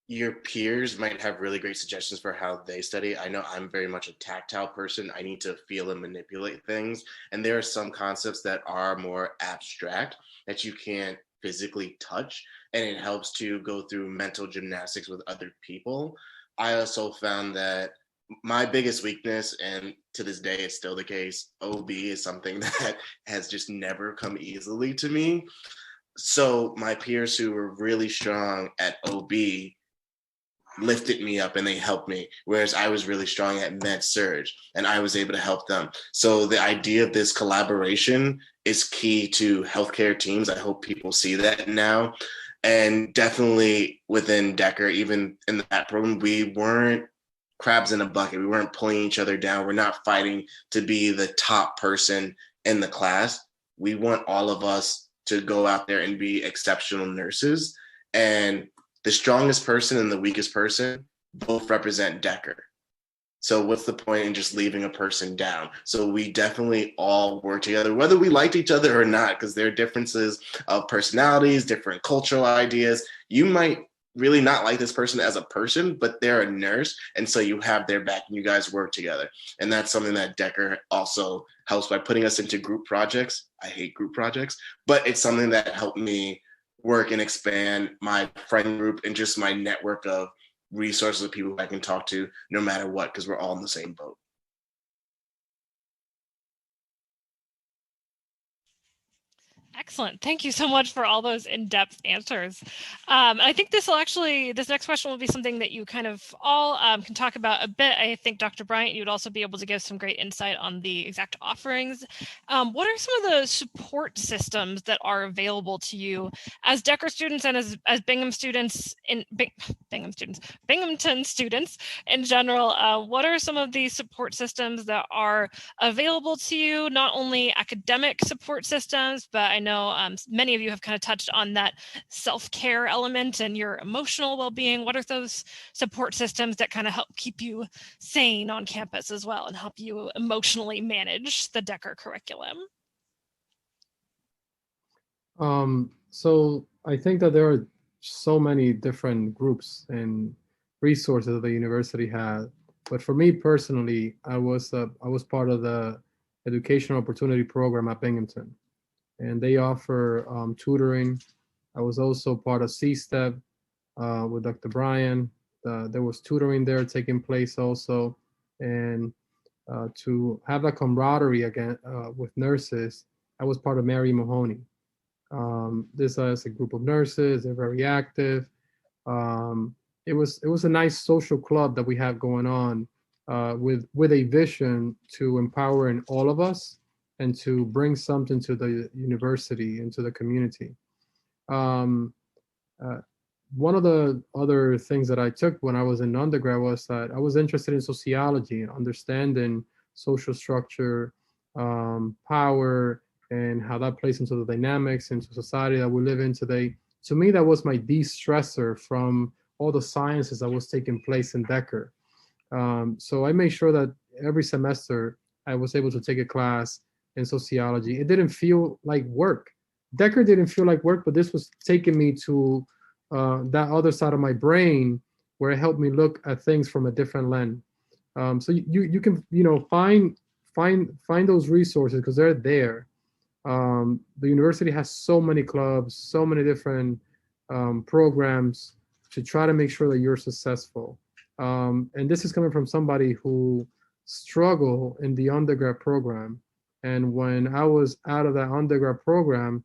your peers might have really great suggestions for how they study. I know I'm very much a tactile person. I need to feel and manipulate things. And there are some concepts that are more abstract that you can't physically touch, and it helps to go through mental gymnastics with other people. I also found that my biggest weakness, and to this day it's still the case, OB is something that has just never come easily to me. So my peers who were really strong at OB lifted me up and they helped me, whereas I was really strong at med surge and I was able to help them. So the idea of this collaboration is key to healthcare teams. I hope people see that now. And definitely within Deca, even in that program, we weren't crabs in a bucket. We weren't pulling each other down. We're not fighting to be the top person in the class. We want all of us to go out there and be exceptional nurses. And the strongest person and the weakest person both represent Deca. So what's the point in just leaving a person down? So we definitely all work together, whether we liked each other or not, because there are differences of personalities, different cultural ideas. You might really not like this person as a person, but they're a nurse. And so you have their back and you guys work together. And that's something that Deca also helps by putting us into group projects. I hate group projects, but it's something that helped me work and expand my friend group and just my network of resources of people I can talk to no matter what, because we're all in the same boat. Excellent. Thank you so much for all those in-depth answers. I think this next question will be something that you kind of all can talk about a bit. I think Dr. Bryant, you would also be able to give some great insight on the exact offerings. What are some of the support systems that are available to you as Decker students and as Binghamton students Binghamton students in general? What are some of the support systems that are available to you? Not only academic support systems, but I know many of you have kind of touched on that self-care element and your emotional well-being. What are those support systems that kind of help keep you sane on campus as well and help you emotionally manage the Decker curriculum? So I think that there are so many different groups and resources that the university has. But for me personally, I was part of the Educational Opportunity Program at Binghamton, and they offer tutoring. I was also part of C-STEP with Dr. Bryan. There was tutoring there taking place also, and to have that camaraderie again with nurses, I was part of Mary Mahoney. This is a group of nurses. They're very active. It was a nice social club that we have going on with a vision to empowering all of us and to bring something to the university and to the community. One of the other things that I took when I was in undergrad was that I was interested in sociology and understanding social structure, power, and how that plays into the dynamics into society that we live in today. To me, that was my de-stressor from all the sciences that was taking place in Decker. So I made sure that every semester I was able to take a class in sociology. It didn't feel like work. Decker didn't feel like work, but this was taking me to that other side of my brain where it helped me look at things from a different lens. So you can find those resources because they're there. The university has so many clubs, so many different programs to try to make sure that you're successful. And this is coming from somebody who struggled in the undergrad program. And when I was out of that undergrad program,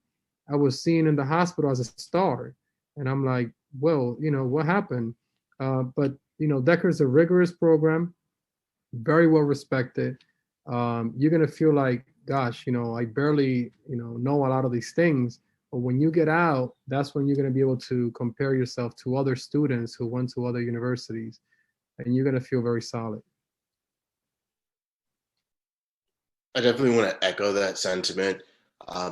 I was seen in the hospital as a star. And I'm like, well, what happened? But, Decker's a rigorous program, very well respected. You're going to feel like, gosh, I barely, know a lot of these things. But when you get out, that's when you're going to be able to compare yourself to other students who went to other universities, and you're going to feel very solid. I definitely want to echo that sentiment.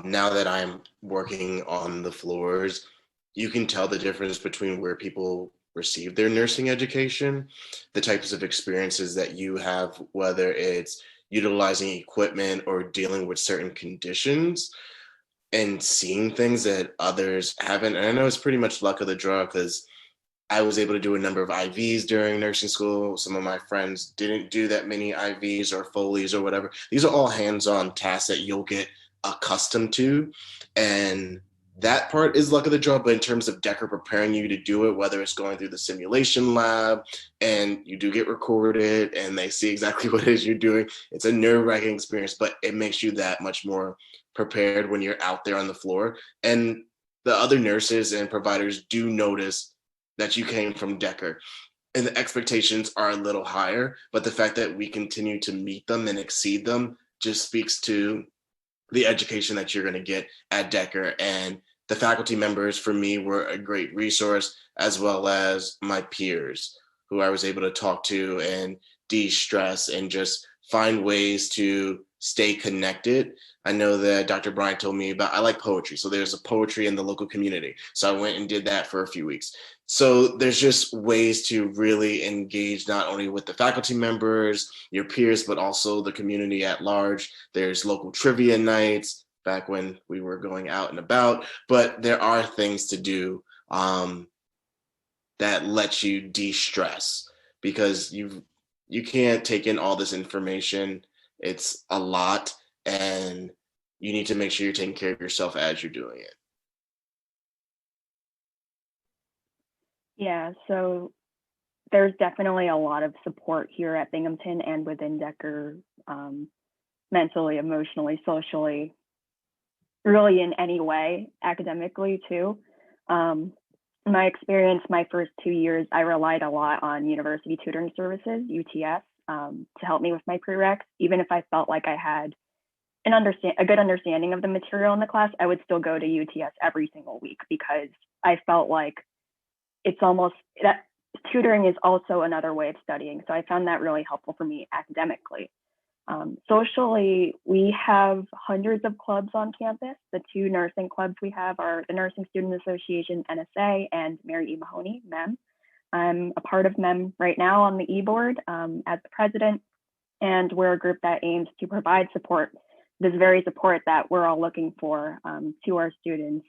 Now that I'm working on the floors, you can tell the difference between where people receive their nursing education, the types of experiences that you have, whether it's utilizing equipment or dealing with certain conditions and seeing things that others haven't. And I know it's pretty much luck of the draw because I was able to do a number of IVs during nursing school. Some of my friends didn't do that many IVs or Foleys or whatever. These are all hands-on tasks that you'll get accustomed to. And that part is luck of the draw, but in terms of Decker preparing you to do it, whether it's going through the simulation lab and you do get recorded and they see exactly what it is you're doing, it's a nerve-wracking experience, but it makes you that much more prepared when you're out there on the floor. And the other nurses and providers do notice that you came from Decker, and the expectations are a little higher, but the fact that we continue to meet them and exceed them just speaks to the education that you're going to get at Decker. And the faculty members for me were a great resource, as well as my peers who I was able to talk to and de-stress and just find ways to stay connected. I know that Dr. Bryant told me about, I like poetry. So there's a poetry in the local community. So I went and did that for a few weeks. So there's just ways to really engage not only with the faculty members, your peers, but also the community at large. There's local trivia nights back when we were going out and about, but there are things to do that let you de-stress because you can't take in all this information. It's a lot, and you need to make sure you're taking care of yourself as you're doing it. Yeah, so there's definitely a lot of support here at Binghamton and within Decker, mentally, emotionally, socially. really in any way academically too. My experience, my first 2 years, I relied a lot on University Tutoring Services, UTS, to help me with my prereqs. Even if I felt like I had a good understanding of the material in the class, I would still go to UTS every single week because I felt like it's almost that tutoring is also another way of studying. So I found that really helpful for me academically. Socially, we have hundreds of clubs on campus. The 2 nursing clubs we have are the Nursing Student Association, NSA, and Mary E. Mahoney, MEM. I'm a part of MEM right now on the e-board as the president, and we're a group that aims to provide support, this very support that we're all looking for to our students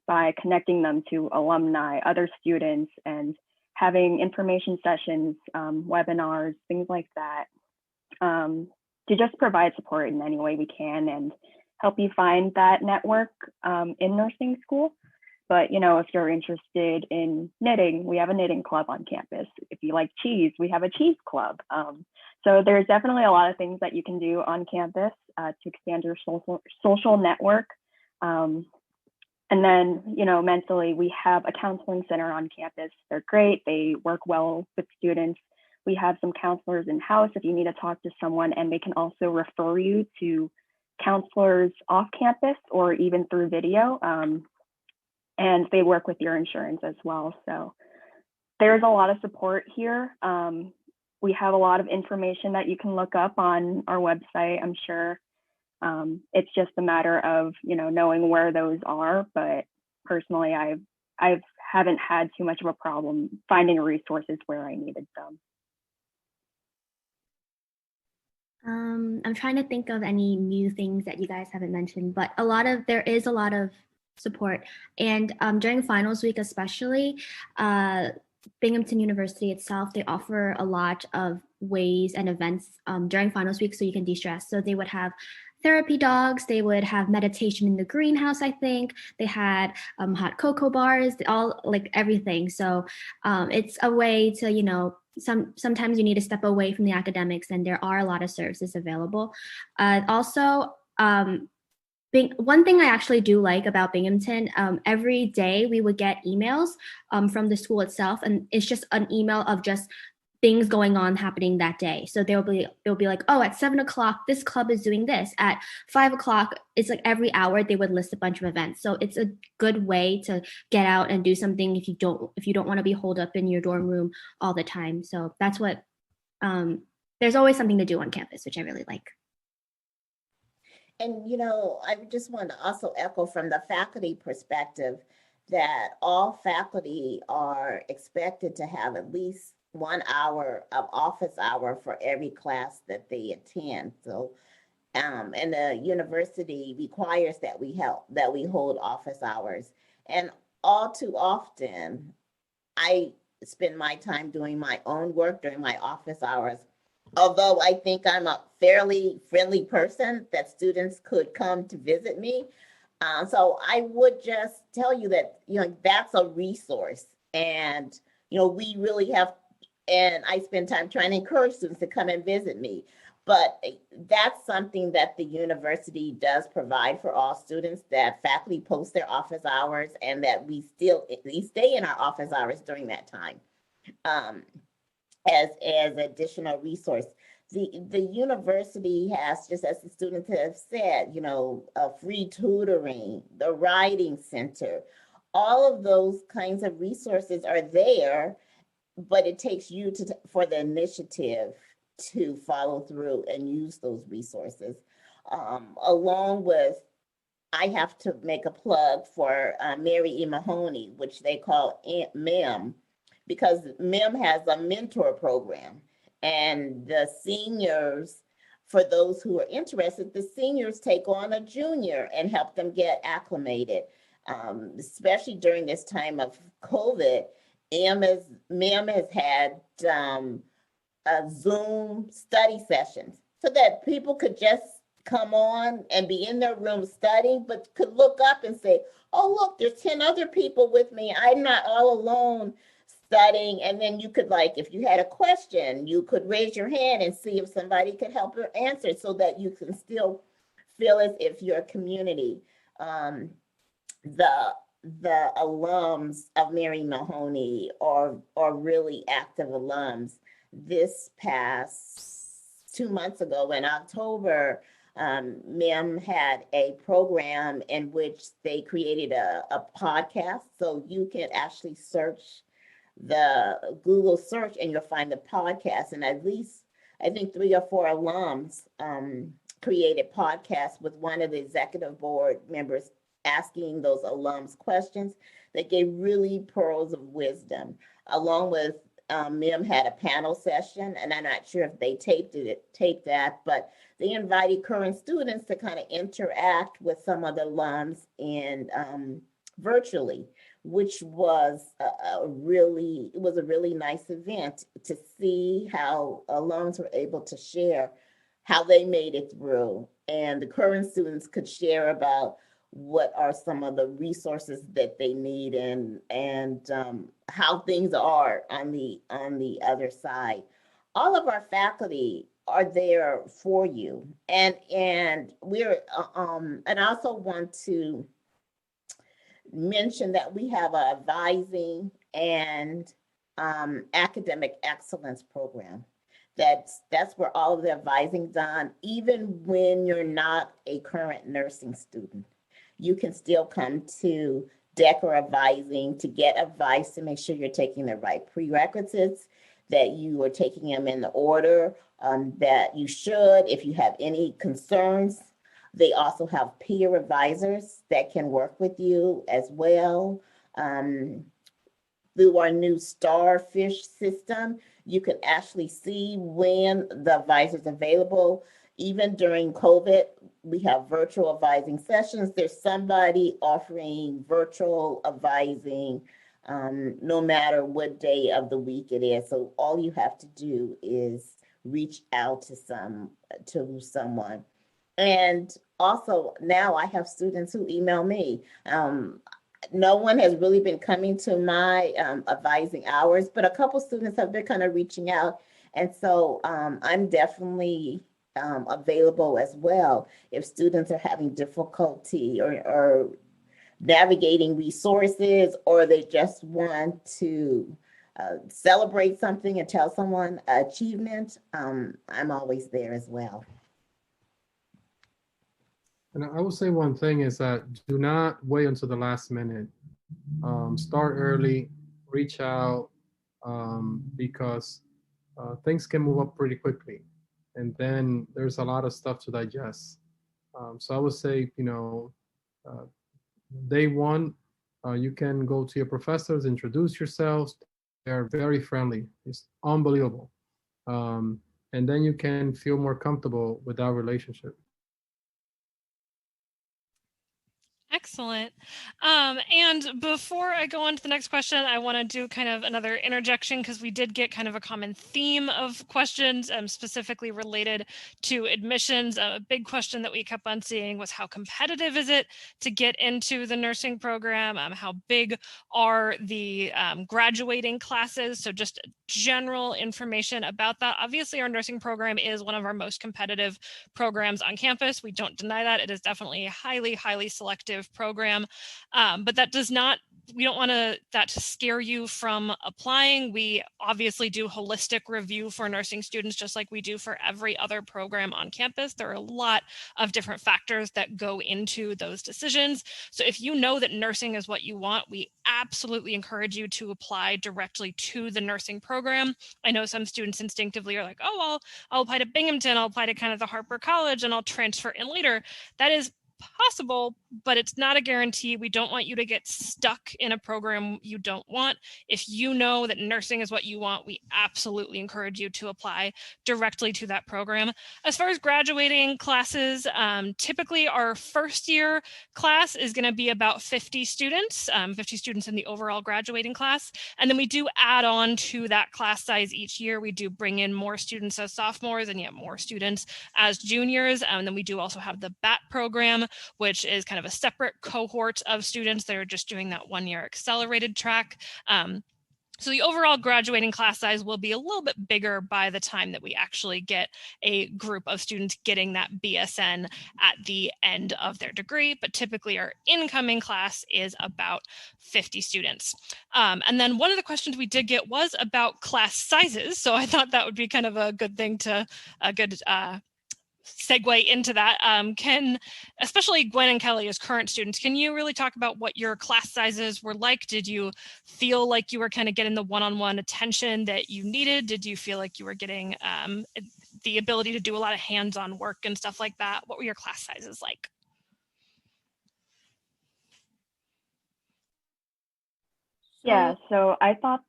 by connecting them to alumni, other students, and having information sessions, webinars, things like that. To just provide support in any way we can and help you find that network in nursing school. But, you know, if you're interested in knitting, we have a knitting club on campus. If you like cheese, we have a cheese club. So there's definitely a lot of things that you can do on campus to expand your social network. And then, you know, mentally, we have a counseling center on campus. They're great. They work well with students. We have some counselors in-house if you need to talk to someone, and they can also refer you to counselors off campus or even through video. And they work with your insurance as well. So there's a lot of support here. We have a lot of information that you can look up on our website, I'm sure. It's just a matter of, you know, knowing where those are. But personally, I haven't had too much of a problem finding resources where I needed them. I'm trying to think of any new things that you guys haven't mentioned, but there is a lot of support. And during finals week, especially, Binghamton University itself, they offer a lot of ways and events during finals week so you can de-stress. So they would have therapy dogs, they would have meditation in the greenhouse, I think. They had hot cocoa bars, all like everything. So it's a way to, you know, sometimes you need to step away from the academics, and there are a lot of services available. Also, one thing I actually do like about Binghamton, every day we would get emails from the school itself, and it's just an email of just things going on happening that day. So it'll be like, oh, at 7 o'clock, this club is doing this. At 5 o'clock, it's like every hour they would list a bunch of events. So it's a good way to get out and do something if you don't want to be holed up in your dorm room all the time. So that's what, there's always something to do on campus, which I really like. And, you know, I just want to also echo from the faculty perspective that all faculty are expected to have at least 1 hour of office hour for every class that they attend. So, and the university requires that we hold office hours. And all too often, I spend my time doing my own work during my office hours. Although I think I'm a fairly friendly person that students could come to visit me. So I would just tell you that, you know, that's a resource. And, you know, we really have, and I spend time trying to encourage students to come and visit me. But that's something that the university does provide for all students, that faculty post their office hours and that we stay in our office hours during that time. As additional resource. The university has, just as the students have said, you know, free tutoring, the writing center, all of those kinds of resources are there, but it takes you for the initiative to follow through and use those resources. Along with, I have to make a plug for Mary E. Mahoney, which they call MEM, because MEM has a mentor program, and the seniors, for those who are interested, the seniors take on a junior and help them get acclimated, especially during this time of COVID. MEM has had Zoom study sessions so that people could just come on and be in their room studying, but could look up and say, oh, look, there's 10 other people with me. I'm not all alone studying. And then you could, like, if you had a question, you could raise your hand and see if somebody could help you answer, so that you can still feel as if you're a community. um, the the alums of Mary Mahoney are really active alums. This past 2 months ago in October, MIM had a program in which they created a podcast. So you can actually search the Google search and you'll find the podcast. And at least, I think 3 or 4 alums created podcasts with one of the executive board members asking those alums questions that gave really pearls of wisdom, along with MIM had a panel session, and I'm not sure if they taped that, but they invited current students to kind of interact with some of the alums and virtually, which was a really nice event to see how alums were able to share how they made it through, and the current students could share about what are some of the resources that they need and how things are on the other side. All of our faculty are there for you, and we're and I also want to mention that we have an advising and academic excellence program. That's where all of the advising done, even when you're not a current nursing student. You can still come to Deca advising to get advice to make sure you're taking the right prerequisites, that you are taking them in the order that you should. If you have any concerns, they also have peer advisors that can work with you as well. Through our new Starfish system, you can actually see when the advisor is available. Even during COVID, we have virtual advising sessions. There's somebody offering virtual advising no matter what day of the week it is. So all you have to do is reach out to someone. And also now I have students who email me. No one has really been coming to my advising hours, but a couple students have been kind of reaching out. And so I'm definitely available as well if students are having difficulty or navigating resources, or they just want to celebrate something and tell someone achievement. I'm always there as well. And I will say one thing is that do not wait until the last minute. Start early, reach out, because things can move up pretty quickly. And then there's a lot of stuff to digest. So I would say, day one, you can go to your professors, introduce yourselves. They're very friendly. It's unbelievable. And then you can feel more comfortable with that relationship. Excellent. And before I go on to the next question, I want to do kind of another interjection because we did get kind of a common theme of questions specifically related to admissions. A big question that we kept on seeing was how competitive is it to get into the nursing program? How big are the graduating classes? So just general information about that. Obviously, our nursing program is one of our most competitive programs on campus. We don't deny that. It is definitely a highly, highly selective program, but that does not, we don't want that to scare you from applying. We obviously do holistic review for nursing students, just like we do for every other program on campus. There are a lot of different factors that go into those decisions. So if you know that nursing is what you want, we absolutely encourage you to apply directly to the nursing program. I know some students instinctively are like, oh, I'll apply to Binghamton, I'll apply to kind of the Harper College, and I'll transfer in later. That is possible, but it's not a guarantee. We don't want you to get stuck in a program you don't want. If you know that nursing is what you want, we absolutely encourage you to apply directly to that program. As far as graduating classes, typically our first year class is going to be about 50 students in the overall graduating class. And then we do add on to that class size each year. We do bring in more students as sophomores and yet more students as juniors. And then we do also have the BAT program, which is kind of a separate cohort of students that are just doing that 1 year accelerated track. So the overall graduating class size will be a little bit bigger by the time that we actually get a group of students getting that BSN at the end of their degree, but typically our incoming class is about 50 students. And then one of the questions we did get was about class sizes. So I thought that would be kind of a good thing to, a good segue into that. Especially Gwen and Kelly as current students, can you really talk about what your class sizes were like? Did you feel like you were kind of getting the one-on-one attention that you needed? Did you feel like you were getting the ability to do a lot of hands-on work and stuff like that? What were your class sizes like? Yeah, so I thought,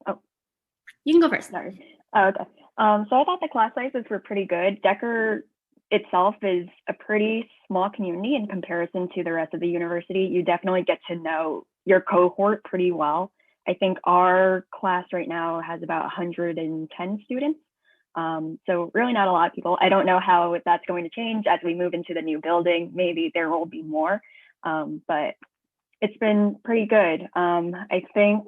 You can go first. sorry. Okay. So I thought the class sizes were pretty good. Decker itself is a pretty small community in comparison to the rest of the university. You definitely get to know your cohort pretty well. I think our class right now has about 110 students. So really not a lot of people. I don't know how that's going to change as we move into the new building. Maybe there will be more, but it's been pretty good. I think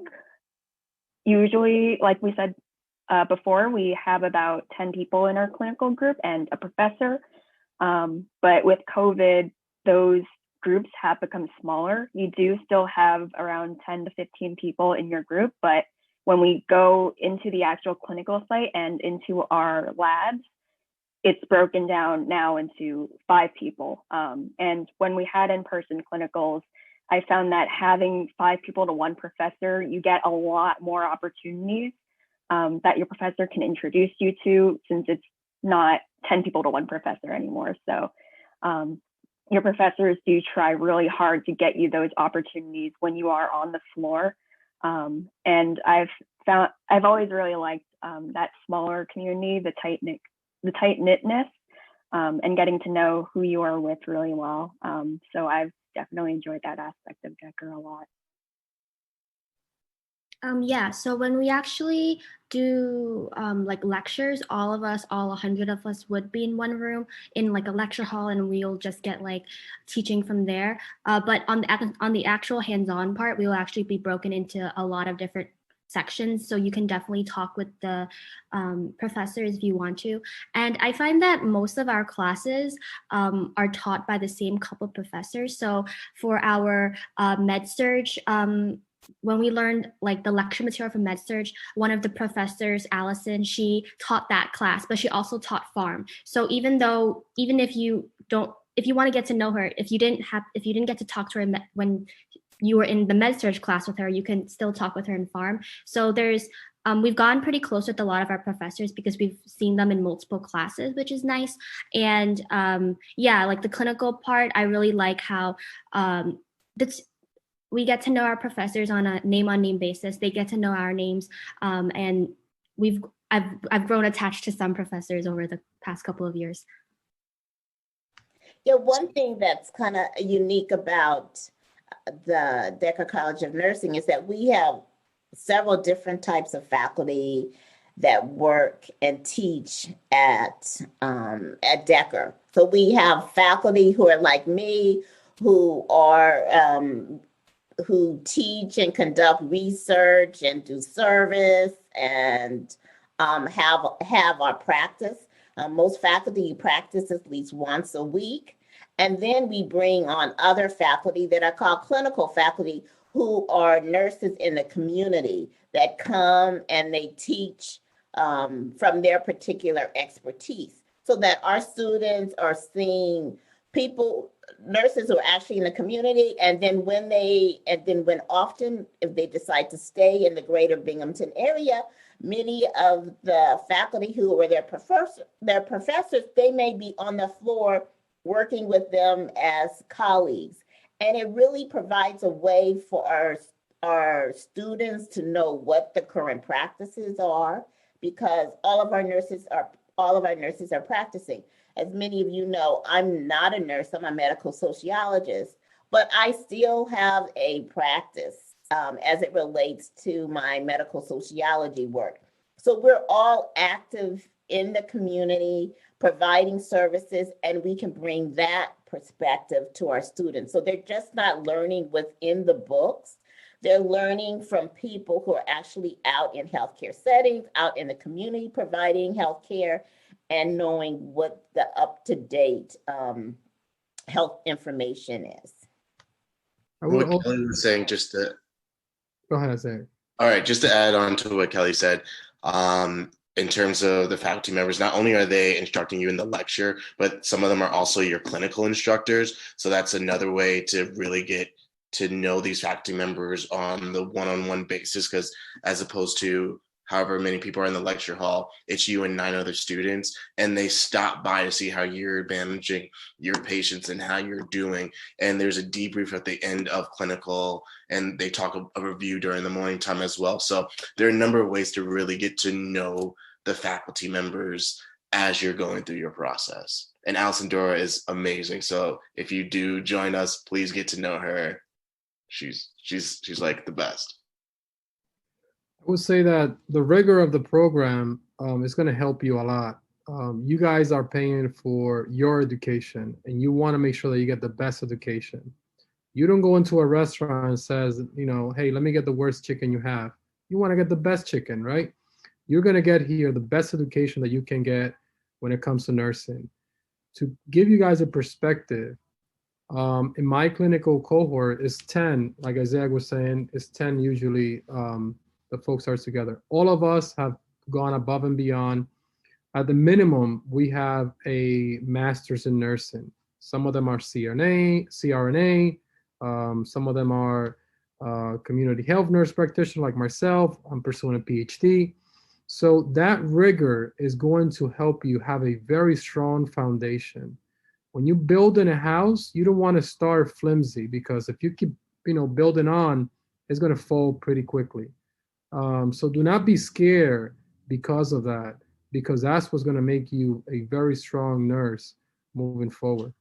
usually, like we said before, we have about 10 people in our clinical group and a professor. But with COVID, those groups have become smaller. You do still have around 10 to 15 people in your group, but when we go into the actual clinical site and into our labs, it's broken down now into 5 people. And when we had in-person clinicals, I found that having 5 people to 1 professor, you get a lot more opportunities that your professor can introduce you to, since it's not 10 people to 1 professor anymore. So your professors do try really hard to get you those opportunities when you are on the floor. And I've always really liked that smaller community, the tight knitness, and getting to know who you are with really well. So I've definitely enjoyed that aspect of Decker a lot. Yeah, so when we actually do like lectures, all 100 of us would be in one room in like a lecture hall, and we'll just get like teaching from there. But on the actual hands-on part, we will actually be broken into a lot of different sections, so you can definitely talk with the professors if you want to. And I find that most of our classes are taught by the same couple professors. So for our med-surg, when we learned like the lecture material from MedSurg, one of the professors, Allison, she taught that class, but she also taught pharm. So even if you want to get to know her, if you didn't get to talk to her when you were in the MedSurg class with her, you can still talk with her in pharm. So we've gotten pretty close with a lot of our professors because we've seen them in multiple classes, which is nice. And yeah, like the clinical part, I really like how we get to know our professors on a name-on-name basis. They get to know our names, and I've grown attached to some professors over the past couple of years. Yeah, one thing that's kind of unique about the Deca College of Nursing is that we have several different types of faculty that work and teach at Deca. So we have faculty who are like me, who teach and conduct research and do service and have our practice. Most faculty practice at least once a week. And then we bring on other faculty that are called clinical faculty, who are nurses in the community that come and they teach from their particular expertise, so that our students are seeing nurses who are actually in the community, and then when often, if they decide to stay in the greater Binghamton area, many of the faculty who were their professors, they may be on the floor working with them as colleagues. And it really provides a way for our students to know what the current practices are, because all of our nurses are practicing. As many of you know, I'm not a nurse, I'm a medical sociologist, but I still have a practice as it relates to my medical sociology work. So we're all active in the community, providing services, and we can bring that perspective to our students. So they're just not learning within the books, They're learning from people who are actually out in healthcare settings, out in the community providing healthcare, and knowing what the up-to-date health information is. What Kelly was saying, just to Go ahead, Zach. all right, just to add on to what Kelly said, in terms of the faculty members, not only are they instructing you in the lecture, but some of them are also your clinical instructors. So that's another way to really get to know these faculty members on the one-on-one basis, because as opposed to however many people are in the lecture hall, it's you and 9 other students, and they stop by to see how you're managing your patients and how you're doing. And there's a debrief at the end of clinical, and they talk a review during the morning time as well. So there are a number of ways to really get to know the faculty members as you're going through your process. And Alison Dora is amazing. So if you do join us, please get to know her. She's like the best. I would say that the rigor of the program is going to help you a lot. You guys are paying for your education, and you want to make sure that you get the best education. You don't go into a restaurant and says, you know, hey, let me get the worst chicken you have. You want to get the best chicken, right? You're going to get here the best education that you can get when it comes to nursing. To give you guys a perspective, in my clinical cohort is 10, like Isaiah was saying, is 10 usually the folks are together. All of us have gone above and beyond. At the minimum, we have a master's in nursing. Some of them are CRNA, some of them are community health nurse practitioner like myself. I'm pursuing a PhD. So that rigor is going to help you have a very strong foundation. When you build in a house, you don't want to start flimsy, because if you keep, building on, it's going to fall pretty quickly. So do not be scared because of that, because that's what's going to make you a very strong nurse moving forward.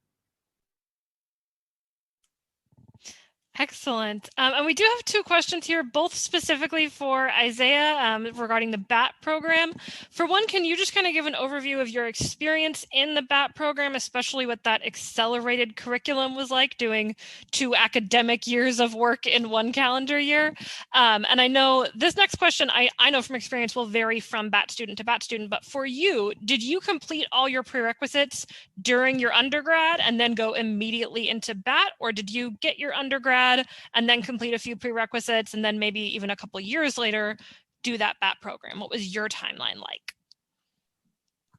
Excellent. And we do have 2 questions here, both specifically for Isaiah regarding the BAT program. For one, can you just kind of give an overview of your experience in the BAT program, especially what that accelerated curriculum was like, doing 2 academic years of work in 1 calendar year? And I know this next question, I know from experience, will vary from BAT student to BAT student, but for you, did you complete all your prerequisites during your undergrad and then go immediately into BAT, or did you get your undergrad and then complete a few prerequisites and then maybe even a couple years later do that BAT program? What was your timeline like?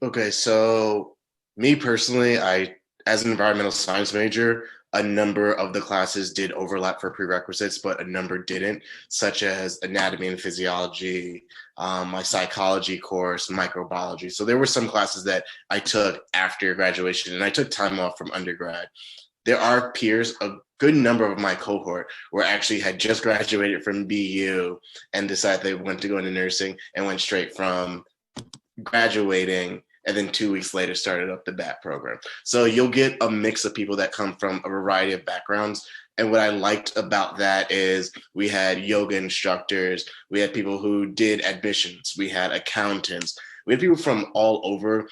Okay, so me personally, as an environmental science major, a number of the classes did overlap for prerequisites, but a number didn't, such as anatomy and physiology, my psychology course, microbiology. So there were some classes that I took after graduation, and I took time off from undergrad. There are peers, a good number of my cohort were actually had just graduated from BU and decided they wanted to go into nursing and went straight from graduating and then 2 weeks later started up the BAT program. So you'll get a mix of people that come from a variety of backgrounds. And what I liked about that is we had yoga instructors, we had people who did admissions, we had accountants, we had people from all over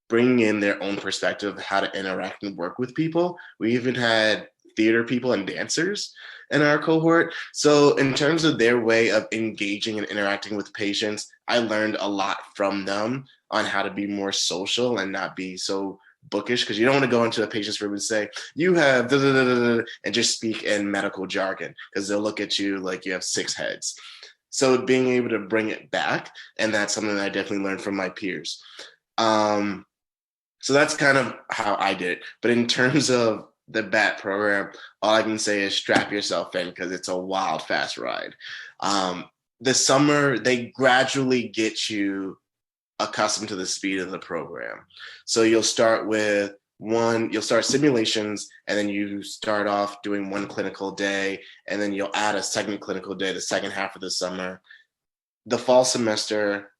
bringing in their own perspective of how to interact and work with people. We even had theater people and dancers in our cohort. So in terms of their way of engaging and interacting with patients, I learned a lot from them on how to be more social and not be so bookish, because you don't want to go into a patient's room and say, you have da, da, da, da, da, and just speak in medical jargon, because they'll look at you like you have 6 heads. So being able to bring it back, and that's something that I definitely learned from my peers. So that's kind of how I did it. But in terms of the BAT program, all I can say is strap yourself in, because it's a wild, fast ride. The summer, they gradually get you accustomed to the speed of the program. So you'll start with you'll start simulations, and then you start off doing 1 clinical day, and then you'll add a second clinical day the second half of the summer. The fall semester,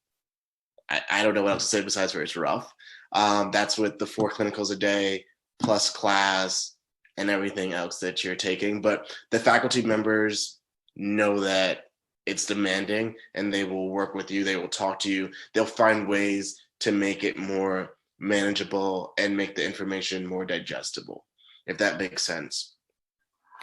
I don't know what else to say besides where it's rough. That's with the 4 clinicals a day plus class and everything else that you're taking. But the faculty members know that it's demanding, and they will work with you. They will talk to you. They'll find ways to make it more manageable and make the information more digestible, if that makes sense.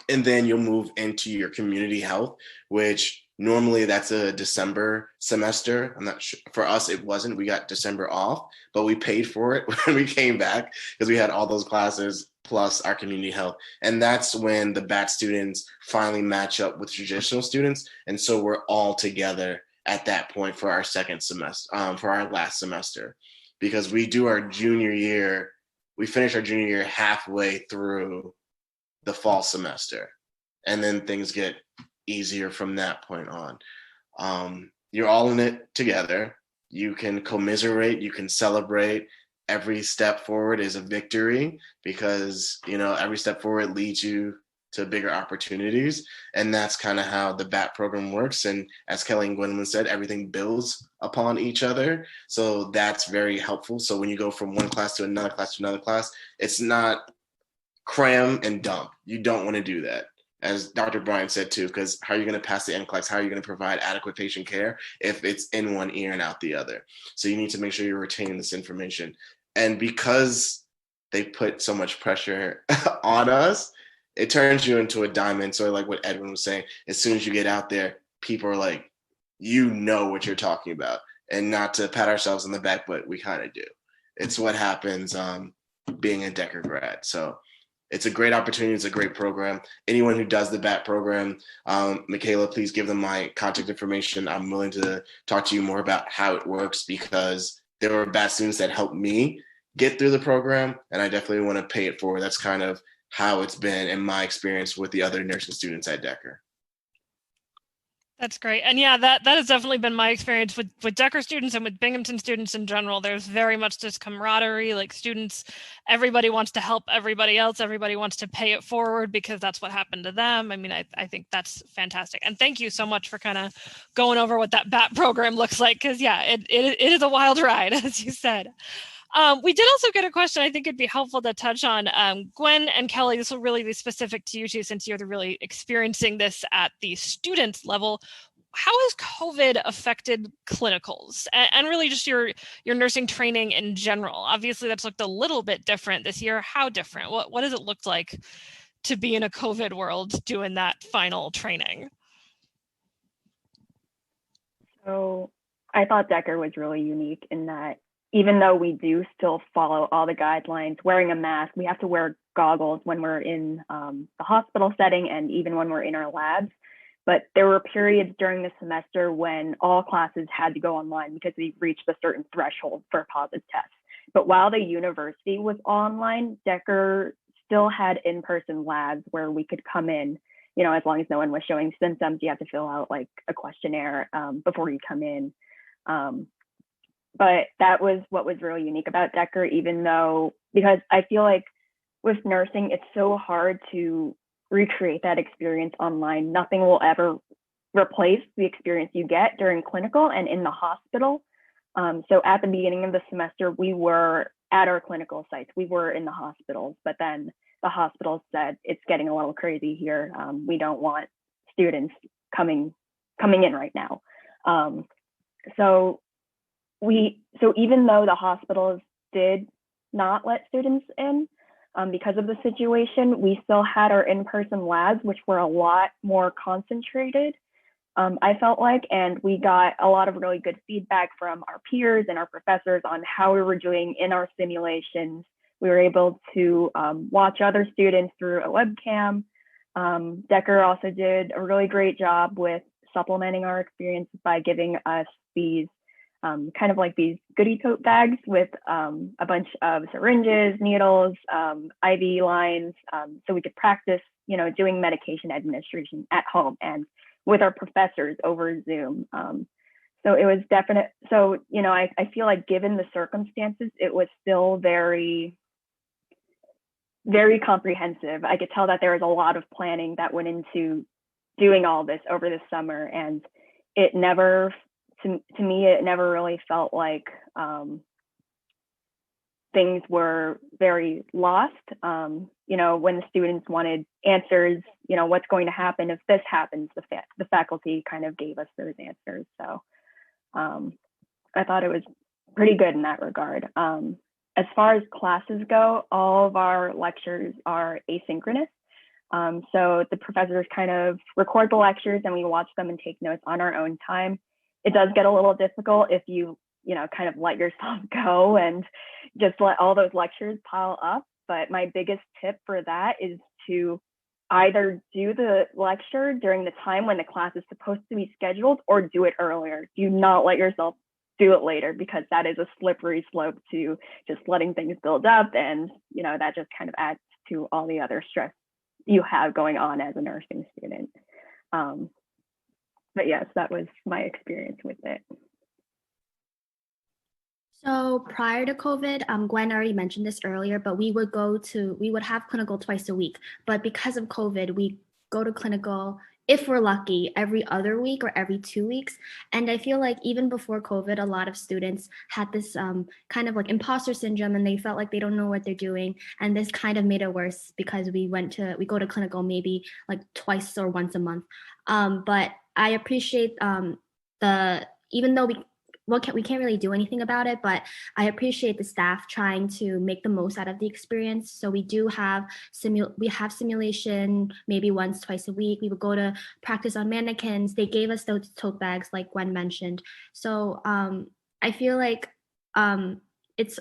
And then you'll move into your community health, which normally that's a December semester. I'm not sure. For us, it wasn't. We got December off, but we paid for it when we came back because we had all those classes plus our community health. And that's when the BAT students finally match up with traditional students. And so we're all together at that point for our second semester, for our last semester, because we do our junior year. We finish our junior year halfway through the fall semester, and then things get easier from that point on. You're all in it together. You can commiserate, you can celebrate. Every step forward is a victory because, you know, every step forward leads you to bigger opportunities. And that's kind of how the BAT program works. And as Kelly and Gwendolyn said, everything builds upon each other. So that's very helpful. So when you go from one class to another class to another class, it's not cram and dump. You don't want to do that. As Dr. Bryan said too, because how are you going to pass the NCLEX? How are you going to provide adequate patient care if it's in one ear and out the other? So you need to make sure you're retaining this information. And because they put so much pressure on us, it turns you into a diamond. So like what Edwin was saying, as soon as you get out there, people are like, you know what you're talking about. And not to pat ourselves on the back, but we kind of do. It's what happens being a Deca grad. So it's a great opportunity. It's a great program. Anyone who does the BAT program, Michaela, please give them my contact information. I'm willing to talk to you more about how it works because there were BAT students that helped me get through the program, and I definitely want to pay it forward. That's kind of how it's been in my experience with the other nursing students at Deca. That's great. And yeah, that has definitely been my experience with Deca students and with Binghamton students in general. There's very much this camaraderie, like students, everybody wants to help everybody else. Everybody wants to pay it forward because that's what happened to them. I mean, I think that's fantastic. And thank you so much for kind of going over what that BAT program looks like. Cause yeah, it is a wild ride, as you said. We did also get a question I think it'd be helpful to touch on. Gwen and Kelly, this will really be specific to you two since you're really experiencing this at the student level. How has COVID affected clinicals and really just your nursing training in general? Obviously, that's looked a little bit different this year. How different? What does it look like to be in a COVID world doing that final training? So I thought Deca was really unique in that even though we do still follow all the guidelines, wearing a mask, we have to wear goggles when we're in the hospital setting and even when we're in our labs. But there were periods during the semester when all classes had to go online because we reached a certain threshold for a positive test. But while the university was online, Deca still had in-person labs where we could come in, you know, as long as no one was showing symptoms. You have to fill out like a questionnaire before you come in. But that was what was really unique about Deca, even though, because I feel like with nursing, it's so hard to recreate that experience online. Nothing will ever replace the experience you get during clinical and in the hospital. So at the beginning of the semester, we were at our clinical sites. We were in the hospitals, but then the hospitals said, it's getting a little crazy here. We don't want students coming in right now. So even though the hospitals did not let students in because of the situation, we still had our in-person labs, which were a lot more concentrated, I felt like, and we got a lot of really good feedback from our peers and our professors on how we were doing in our simulations. We were able to watch other students through a webcam. Deca also did a really great job with supplementing our experience by giving us these kind of like these goodie tote bags with a bunch of syringes, needles, IV lines, so we could practice, you know, doing medication administration at home and with our professors over Zoom. So it was definite. So, you know, I feel like given the circumstances, it was still very, very comprehensive. I could tell that there was a lot of planning that went into doing all this over the summer, and it never, to me, it never really felt like things were very lost. You know, when the students wanted answers, you know, what's going to happen if this happens, the faculty kind of gave us those answers. So I thought it was pretty good in that regard. As far as classes go, all of our lectures are asynchronous. So the professors kind of record the lectures and we watch them and take notes on our own time. It does get a little difficult if you kind of let yourself go and just let all those lectures pile up. But my biggest tip for that is to either do the lecture during the time when the class is supposed to be scheduled or do it earlier. Do not let yourself do it later, because that is a slippery slope to just letting things build up, and that just kind of adds to all the other stress you have going on as a nursing student. But yes, that was my experience with it. So prior to COVID, Gwen already mentioned this earlier, but we would have clinical twice a week. But because of COVID, we go to clinical, if we're lucky, every other week or every 2 weeks. And I feel like even before COVID, a lot of students had this kind of like imposter syndrome, and they felt like they don't know what they're doing. And this kind of made it worse because we go to clinical maybe like twice or once a month. But I appreciate even though we can't really do anything about it, but I appreciate the staff trying to make the most out of the experience. So we do have simulation maybe once, twice a week. We would go to practice on mannequins. They gave us those tote bags like Gwen mentioned. So I feel like it's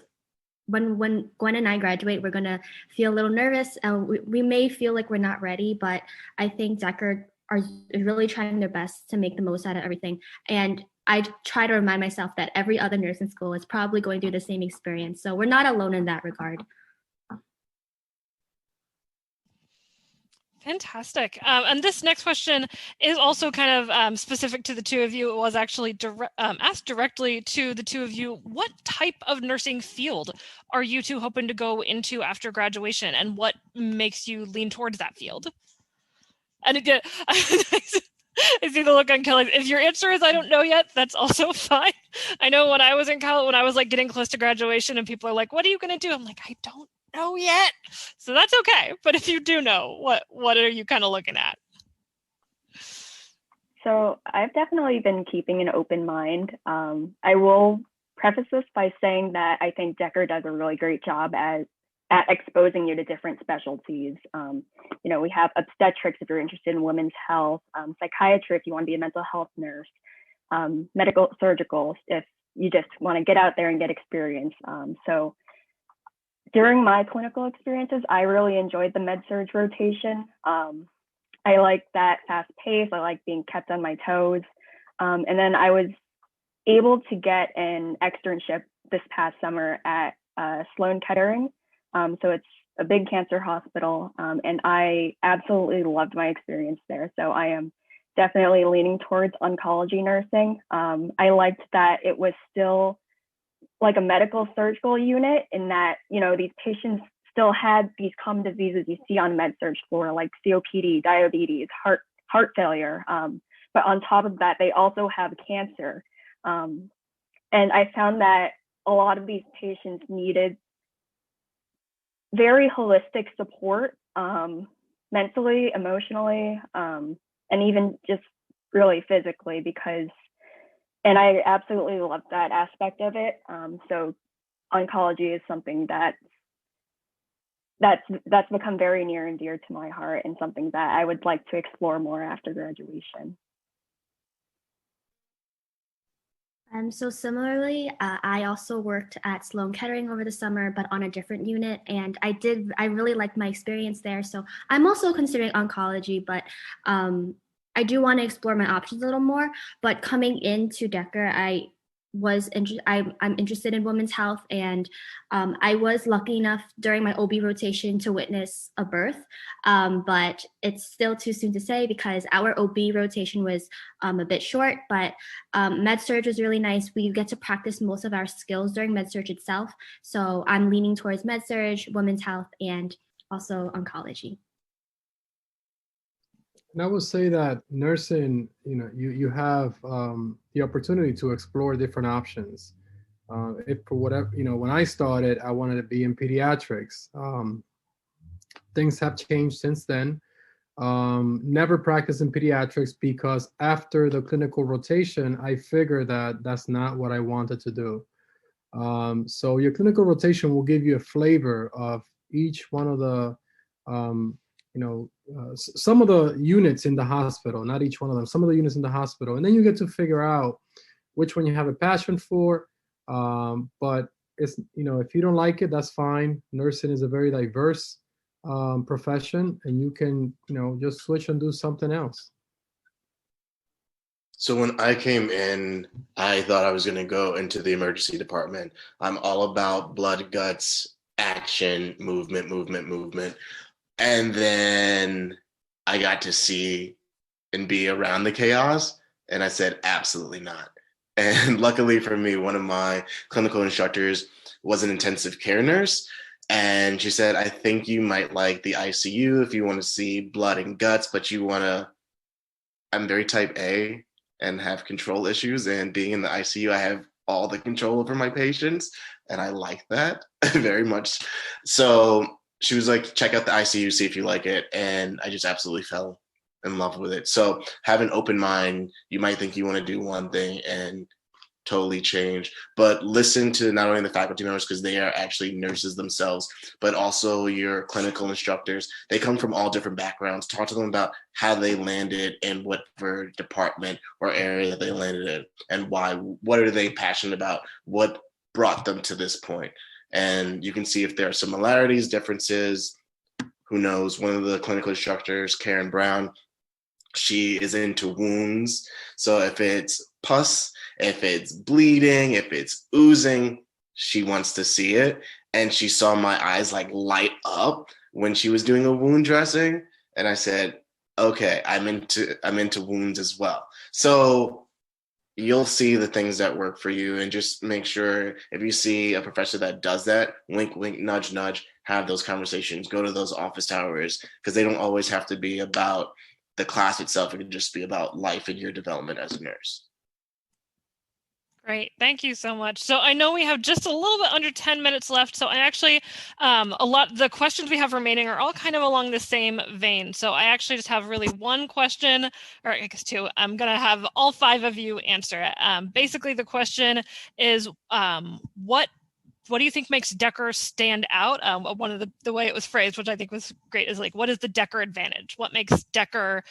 when Gwen and I graduate, we're gonna feel a little nervous, and we may feel like we're not ready, but I think Deca is really trying their best to make the most out of everything. And I try to remind myself that every other nursing school is probably going through the same experience. So we're not alone in that regard. Fantastic. And this next question is also kind of specific to the two of you. It was actually asked directly to the two of you. What type of nursing field are you two hoping to go into after graduation, and what makes you lean towards that field? And again, I see the look on Kelly. If your answer is I don't know yet, that's also fine. I know when I was in college, when I was like getting close to graduation and people are like, what are you going to do? I'm like, I don't know yet. So that's okay. But if you do know, what are you kind of looking at? So I've definitely been keeping an open mind. I will preface this by saying that I think Deca does a really great job at exposing you to different specialties. We have obstetrics if you're interested in women's health, psychiatry if you want to be a mental health nurse, medical surgical if you just want to get out there and get experience. So during my clinical experiences, I really enjoyed the med-surg rotation. I like that fast pace. I like being kept on my toes. And then I was able to get an externship this past summer at Sloan Kettering. So it's a big cancer hospital, and I absolutely loved my experience there. So I am definitely leaning towards oncology nursing. I liked that it was still like a medical surgical unit, in that, these patients still had these common diseases you see on med-surg floor, like COPD, diabetes, heart failure. But on top of that, they also have cancer. And I found that a lot of these patients needed very holistic support, mentally, emotionally, and even just really physically, and I absolutely love that aspect of it. So oncology is something that's become very near and dear to my heart, and something that I would like to explore more after graduation. So similarly, I also worked at Sloan Kettering over the summer, but on a different unit. And I really liked my experience there. So I'm also considering oncology, but I do want to explore my options a little more. But coming into Deca, I'm interested in women's health, and I was lucky enough during my OB rotation to witness a birth, but it's still too soon to say because our OB rotation was a bit short, but med-surg was really nice. We get to practice most of our skills during med-surg itself, so I'm leaning towards med-surg, women's health, and also oncology. And I would say that nursing, you have the opportunity to explore different options. If for whatever, when I started, I wanted to be in pediatrics. Things have changed since then. Never practiced in pediatrics because after the clinical rotation, I figured that that's not what I wanted to do. So your clinical rotation will give you a flavor of each one of the some of the units in the hospital, not each one of them, some of the units in the hospital, and then you get to figure out which one you have a passion for. But it's, if you don't like it, that's fine. Nursing is a very diverse profession, and you can, just switch and do something else. So when I came in, I thought I was going to go into the emergency department. I'm all about blood, guts, action, movement. And then I got to see and be around the chaos, and I said, absolutely not. And luckily for me, one of my clinical instructors was an intensive care nurse. And she said, I think you might like the ICU if you want to see blood and guts, but I'm very type A and have control issues. And being in the ICU, I have all the control over my patients. And I like that very much. So she was like, check out the ICU, see if you like it. And I just absolutely fell in love with it. So have an open mind. You might think you want to do one thing and totally change, but listen to not only the faculty members, because they are actually nurses themselves, but also your clinical instructors. They come from all different backgrounds. Talk to them about how they landed in whatever department or area that they landed in, and why. What are they passionate about? What brought them to this point? And you can see if there are similarities, differences. Who knows? One of the clinical instructors, Karen Brown, she is into wounds. So if it's pus, if it's bleeding, if it's oozing, she wants to see it. And she saw my eyes like light up when she was doing a wound dressing. And I said, okay, I'm into wounds as well. So you'll see the things that work for you, and just make sure if you see a professor that does that, wink, wink, nudge, nudge, have those conversations, go to those office hours, because they don't always have to be about the class itself. It can just be about life and your development as a nurse. Great. Thank you so much. So I know we have just a little bit under 10 minutes left. So I actually, the questions we have remaining are all kind of along the same vein. So I actually just have really one question, or I guess two. I'm going to have all five of you answer it. Basically, the question is, what do you think makes Decker stand out? One of the way it was phrased, which I think was great, is like, what is the Decker advantage? What makes Decker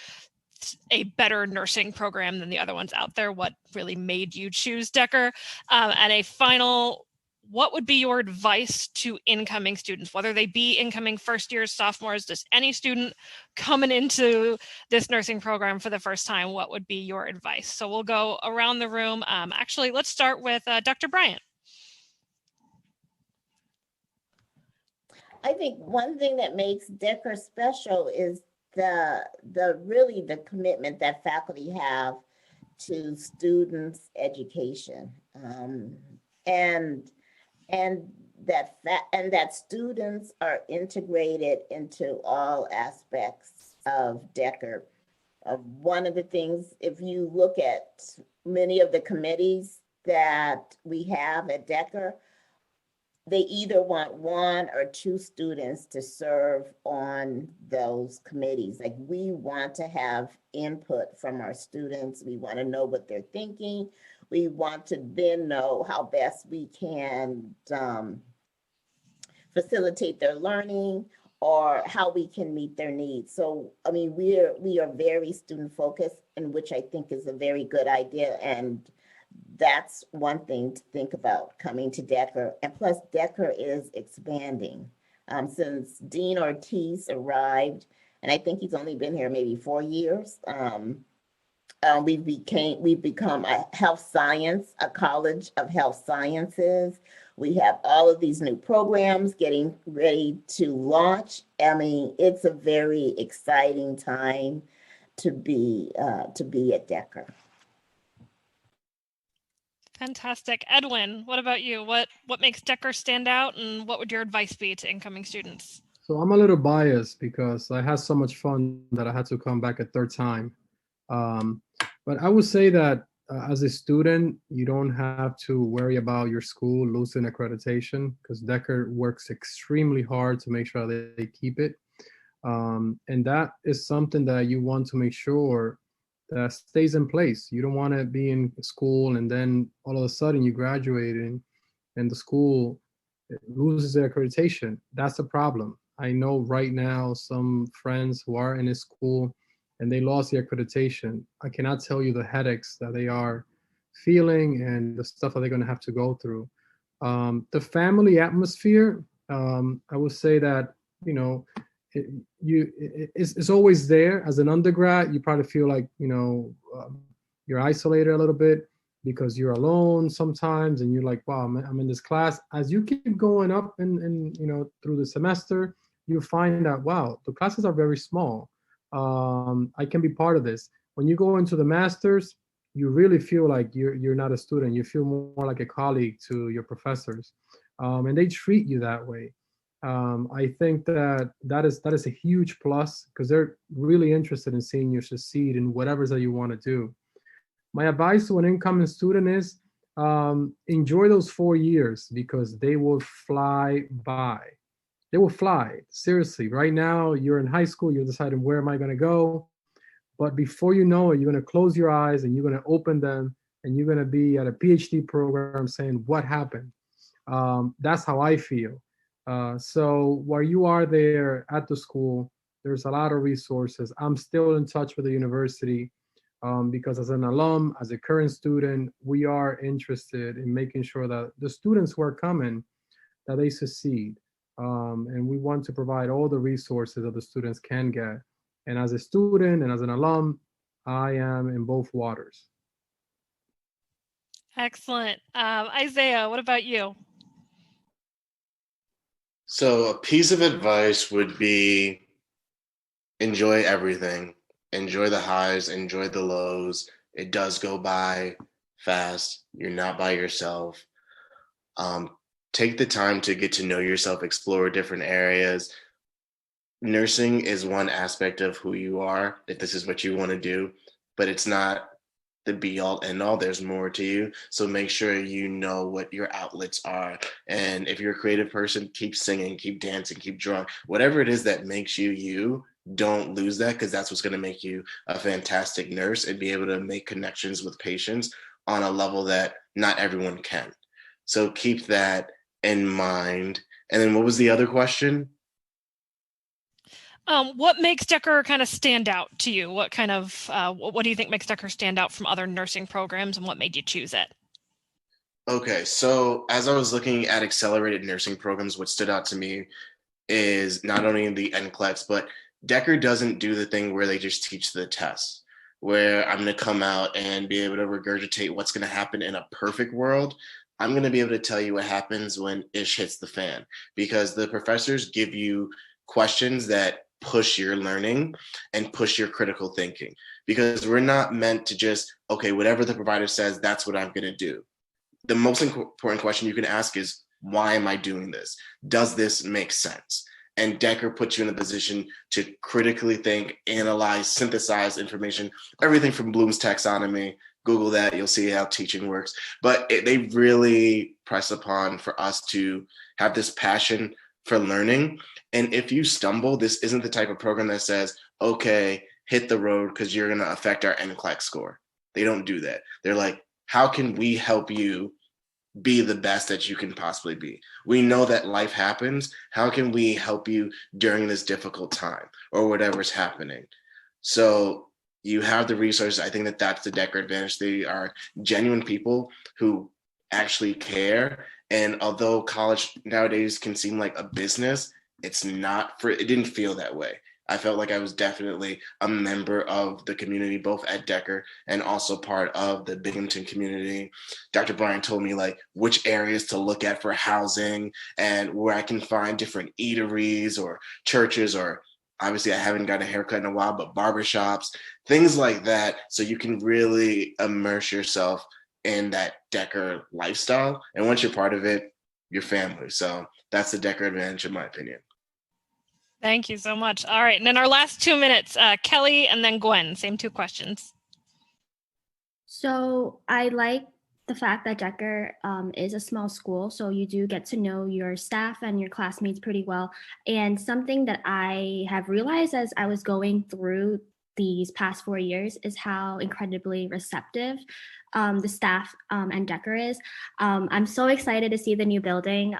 a better nursing program than the other ones out there? What really made you choose Decker? And a final, what would be your advice to incoming students, whether they be incoming first years, sophomores, just any student coming into this nursing program for the first time? What would be your advice? So we'll go around the room. Actually, let's start with Dr. Bryant. I think one thing that makes Decker special is the commitment that faculty have to students' education, and that students are integrated into all aspects of Decker. One of the things, if you look at many of the committees that we have at Decker, they either want one or two students to serve on those committees. Like, we want to have input from our students. We want to know what they're thinking. We want to then know how best we can facilitate their learning, or how we can meet their needs. So, I mean, we are very student focused, and which I think is a very good idea. And that's one thing to think about coming to Decker. And plus, Decker is expanding. Since Dean Ortiz arrived, and I think he's only been here maybe 4 years, we've become a college of health sciences. We have all of these new programs getting ready to launch. I mean, it's a very exciting time to be at Decker. Fantastic. Edwin, what about you? What makes Decker stand out, and what would your advice be to incoming students? So I'm a little biased because I had so much fun that I had to come back a third time. But I would say that as a student, you don't have to worry about your school losing accreditation, because Decker works extremely hard to make sure that they keep it. And that is something that you want to make sure that stays in place. You don't want to be in school and then all of a sudden you graduate and the school loses their accreditation. That's a problem. I know right now some friends who are in this school and they lost the accreditation. I cannot tell you the headaches that they are feeling and the stuff that they're going to have to go through. The family atmosphere, I would say that, you know, it's always there. As an undergrad, you probably feel like, you know, you're isolated a little bit because you're alone sometimes and you're like, wow, I'm in this class. As you keep going up and you know, through the semester, you find out, wow, the classes are very small. I can be part of this. When you go into the masters, you really feel like you're not a student. You feel more like a colleague to your professors, and they treat you that way. I think that is a huge plus because they're really interested in seeing you succeed in whatever that you want to do. My advice to an incoming student is enjoy those 4 years because they will fly by. They will fly. Seriously, right now you're in high school, you're deciding where am I going to go? But before you know it, you're going to close your eyes and you're going to open them and you're going to be at a PhD program saying, what happened? That's how I feel. So while you are there at the school, there's a lot of resources. I'm still in touch with the university because as an alum, as a current student, we are interested in making sure that the students who are coming, that they succeed. And we want to provide all the resources that the students can get. And as a student and as an alum, I am in both waters. Excellent. Isaiah, what about you? So a piece of advice would be enjoy everything. Enjoy the highs, enjoy the lows. It does go by fast. You're not by yourself. Take the time to get to know yourself, explore different areas. Nursing is one aspect of who you are, if this is what you want to do, but it's not the be all end all. There's more to you. So make sure you know what your outlets are. And if you're a creative person, keep singing, keep dancing, keep drawing, whatever it is that makes you you. Don't lose that because that's what's going to make you a fantastic nurse and be able to make connections with patients on a level that not everyone can. So keep that in mind. And then what was the other question? What makes Decker kind of stand out to you? What kind of, what do you think makes Decker stand out from other nursing programs and what made you choose it? Okay, so as I was looking at accelerated nursing programs, what stood out to me is not only the NCLEX, but Decker doesn't do the thing where they just teach the test, where I'm going to come out and be able to regurgitate what's going to happen in a perfect world. I'm going to be able to tell you what happens when ish hits the fan, because the professors give you questions that push your learning and push your critical thinking, because we're not meant to just, okay, whatever the provider says, that's what I'm going to do. The most important question you can ask is, why am I doing this? Does this make sense? And Decker puts you in a position to critically think, analyze, synthesize information, everything from Bloom's taxonomy. Google that, you'll see how teaching works. But they really press upon for us to have this passion for learning. And if you stumble, this isn't the type of program that says, okay, hit the road because you're going to affect our NCLEX score. They don't do that. They're like, how can we help you be the best that you can possibly be? We know that life happens. How can we help you during this difficult time or whatever's happening? So you have the resources. I think that that's the Decker advantage. They are genuine people who actually care. And although college nowadays can seem like a business, it's not. It didn't feel that way. I felt like I was definitely a member of the community, both at Decker and also part of the Binghamton community. Dr. Bryan told me like which areas to look at for housing and where I can find different eateries or churches, or obviously I haven't got a haircut in a while, but barbershops, things like that. So you can really immerse yourself in that Decker lifestyle. And once you're part of it, your family. So that's the Decker advantage, in my opinion. Thank you so much. All right. And then our last 2 minutes, Kelly and then Gwen, same two questions. So I like the fact that Decker is a small school, so you do get to know your staff and your classmates pretty well. And something that I have realized as I was going through these past 4 years is how incredibly receptive the staff and Decker is. I'm so excited to see the new building.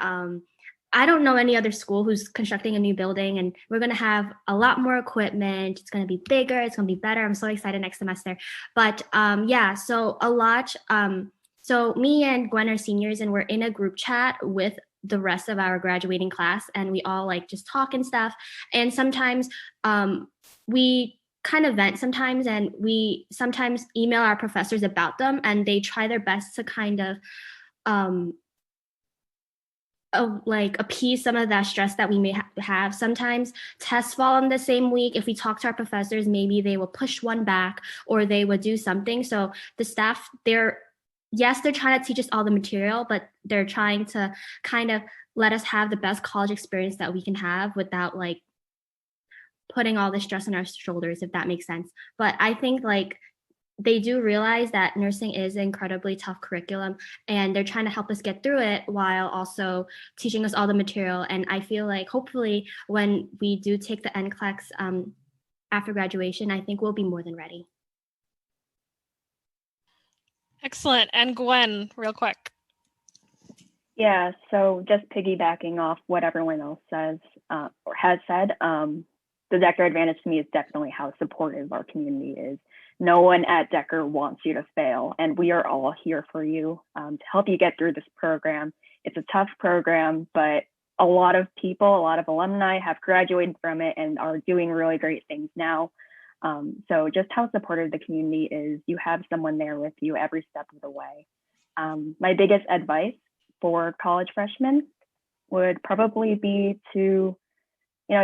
I don't know any other school who's constructing a new building, and we're going to have a lot more equipment. It's going to be bigger. It's going to be better. I'm so excited next semester. But yeah, so a lot. So me and Gwen are seniors, and we're in a group chat with the rest of our graduating class, and we all like just talk and stuff. And sometimes we kind of vent sometimes, and we sometimes email our professors about them, and they try their best to kind of like appease some of that stress that we may have. Sometimes tests fall on the same week. If we talk to our professors, maybe they will push one back or they would do something. So the staff, they're trying to teach us all the material, but they're trying to kind of let us have the best college experience that we can have without like putting all the stress on our shoulders, if that makes sense. But I think like they do realize that nursing is an incredibly tough curriculum, and they're trying to help us get through it while also teaching us all the material. And I feel like hopefully when we do take the NCLEX after graduation, I think we'll be more than ready. Excellent. And Gwen, real quick. Yeah, so just piggybacking off what everyone else says or has said, the Decker advantage to me is definitely how supportive our community is. No one at Decker wants you to fail, and we are all here for you to help you get through this program. It's a tough program, but a lot of people, a lot of alumni have graduated from it and are doing really great things now. So just how supportive the community is, you have someone there with you every step of the way. My biggest advice for college freshmen would probably be to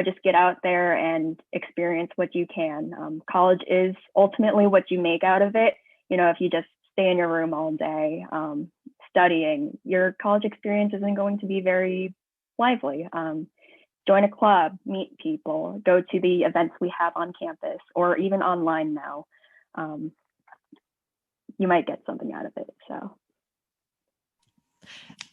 just get out there and experience what you can. College is ultimately what you make out of it. If you just stay in your room all day studying, your college experience isn't going to be very lively. Join a club, meet people, go to the events we have on campus or even online now. You might get something out of it. So.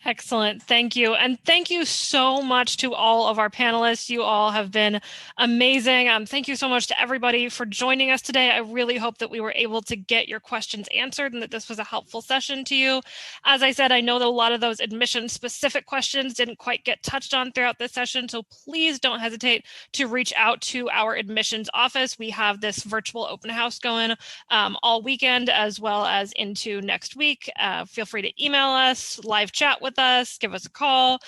Excellent. Thank you. And thank you so much to all of our panelists. You all have been amazing. Thank you so much to everybody for joining us today. I really hope that we were able to get your questions answered and that this was a helpful session to you. As I said, I know that a lot of those admission specific questions didn't quite get touched on throughout this session, so please don't hesitate to reach out to our admissions office. We have this virtual open house going all weekend as well as into next week. Feel free to email us, live chat with us, give us a call,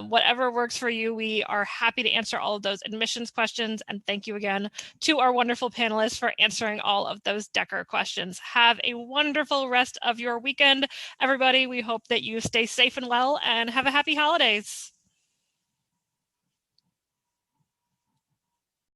whatever works for you. We are happy to answer all of those admissions questions. And thank you again to our wonderful panelists for answering all of those Decker questions. Have a wonderful rest of your weekend, everybody. We hope that you stay safe and well and have a happy holidays.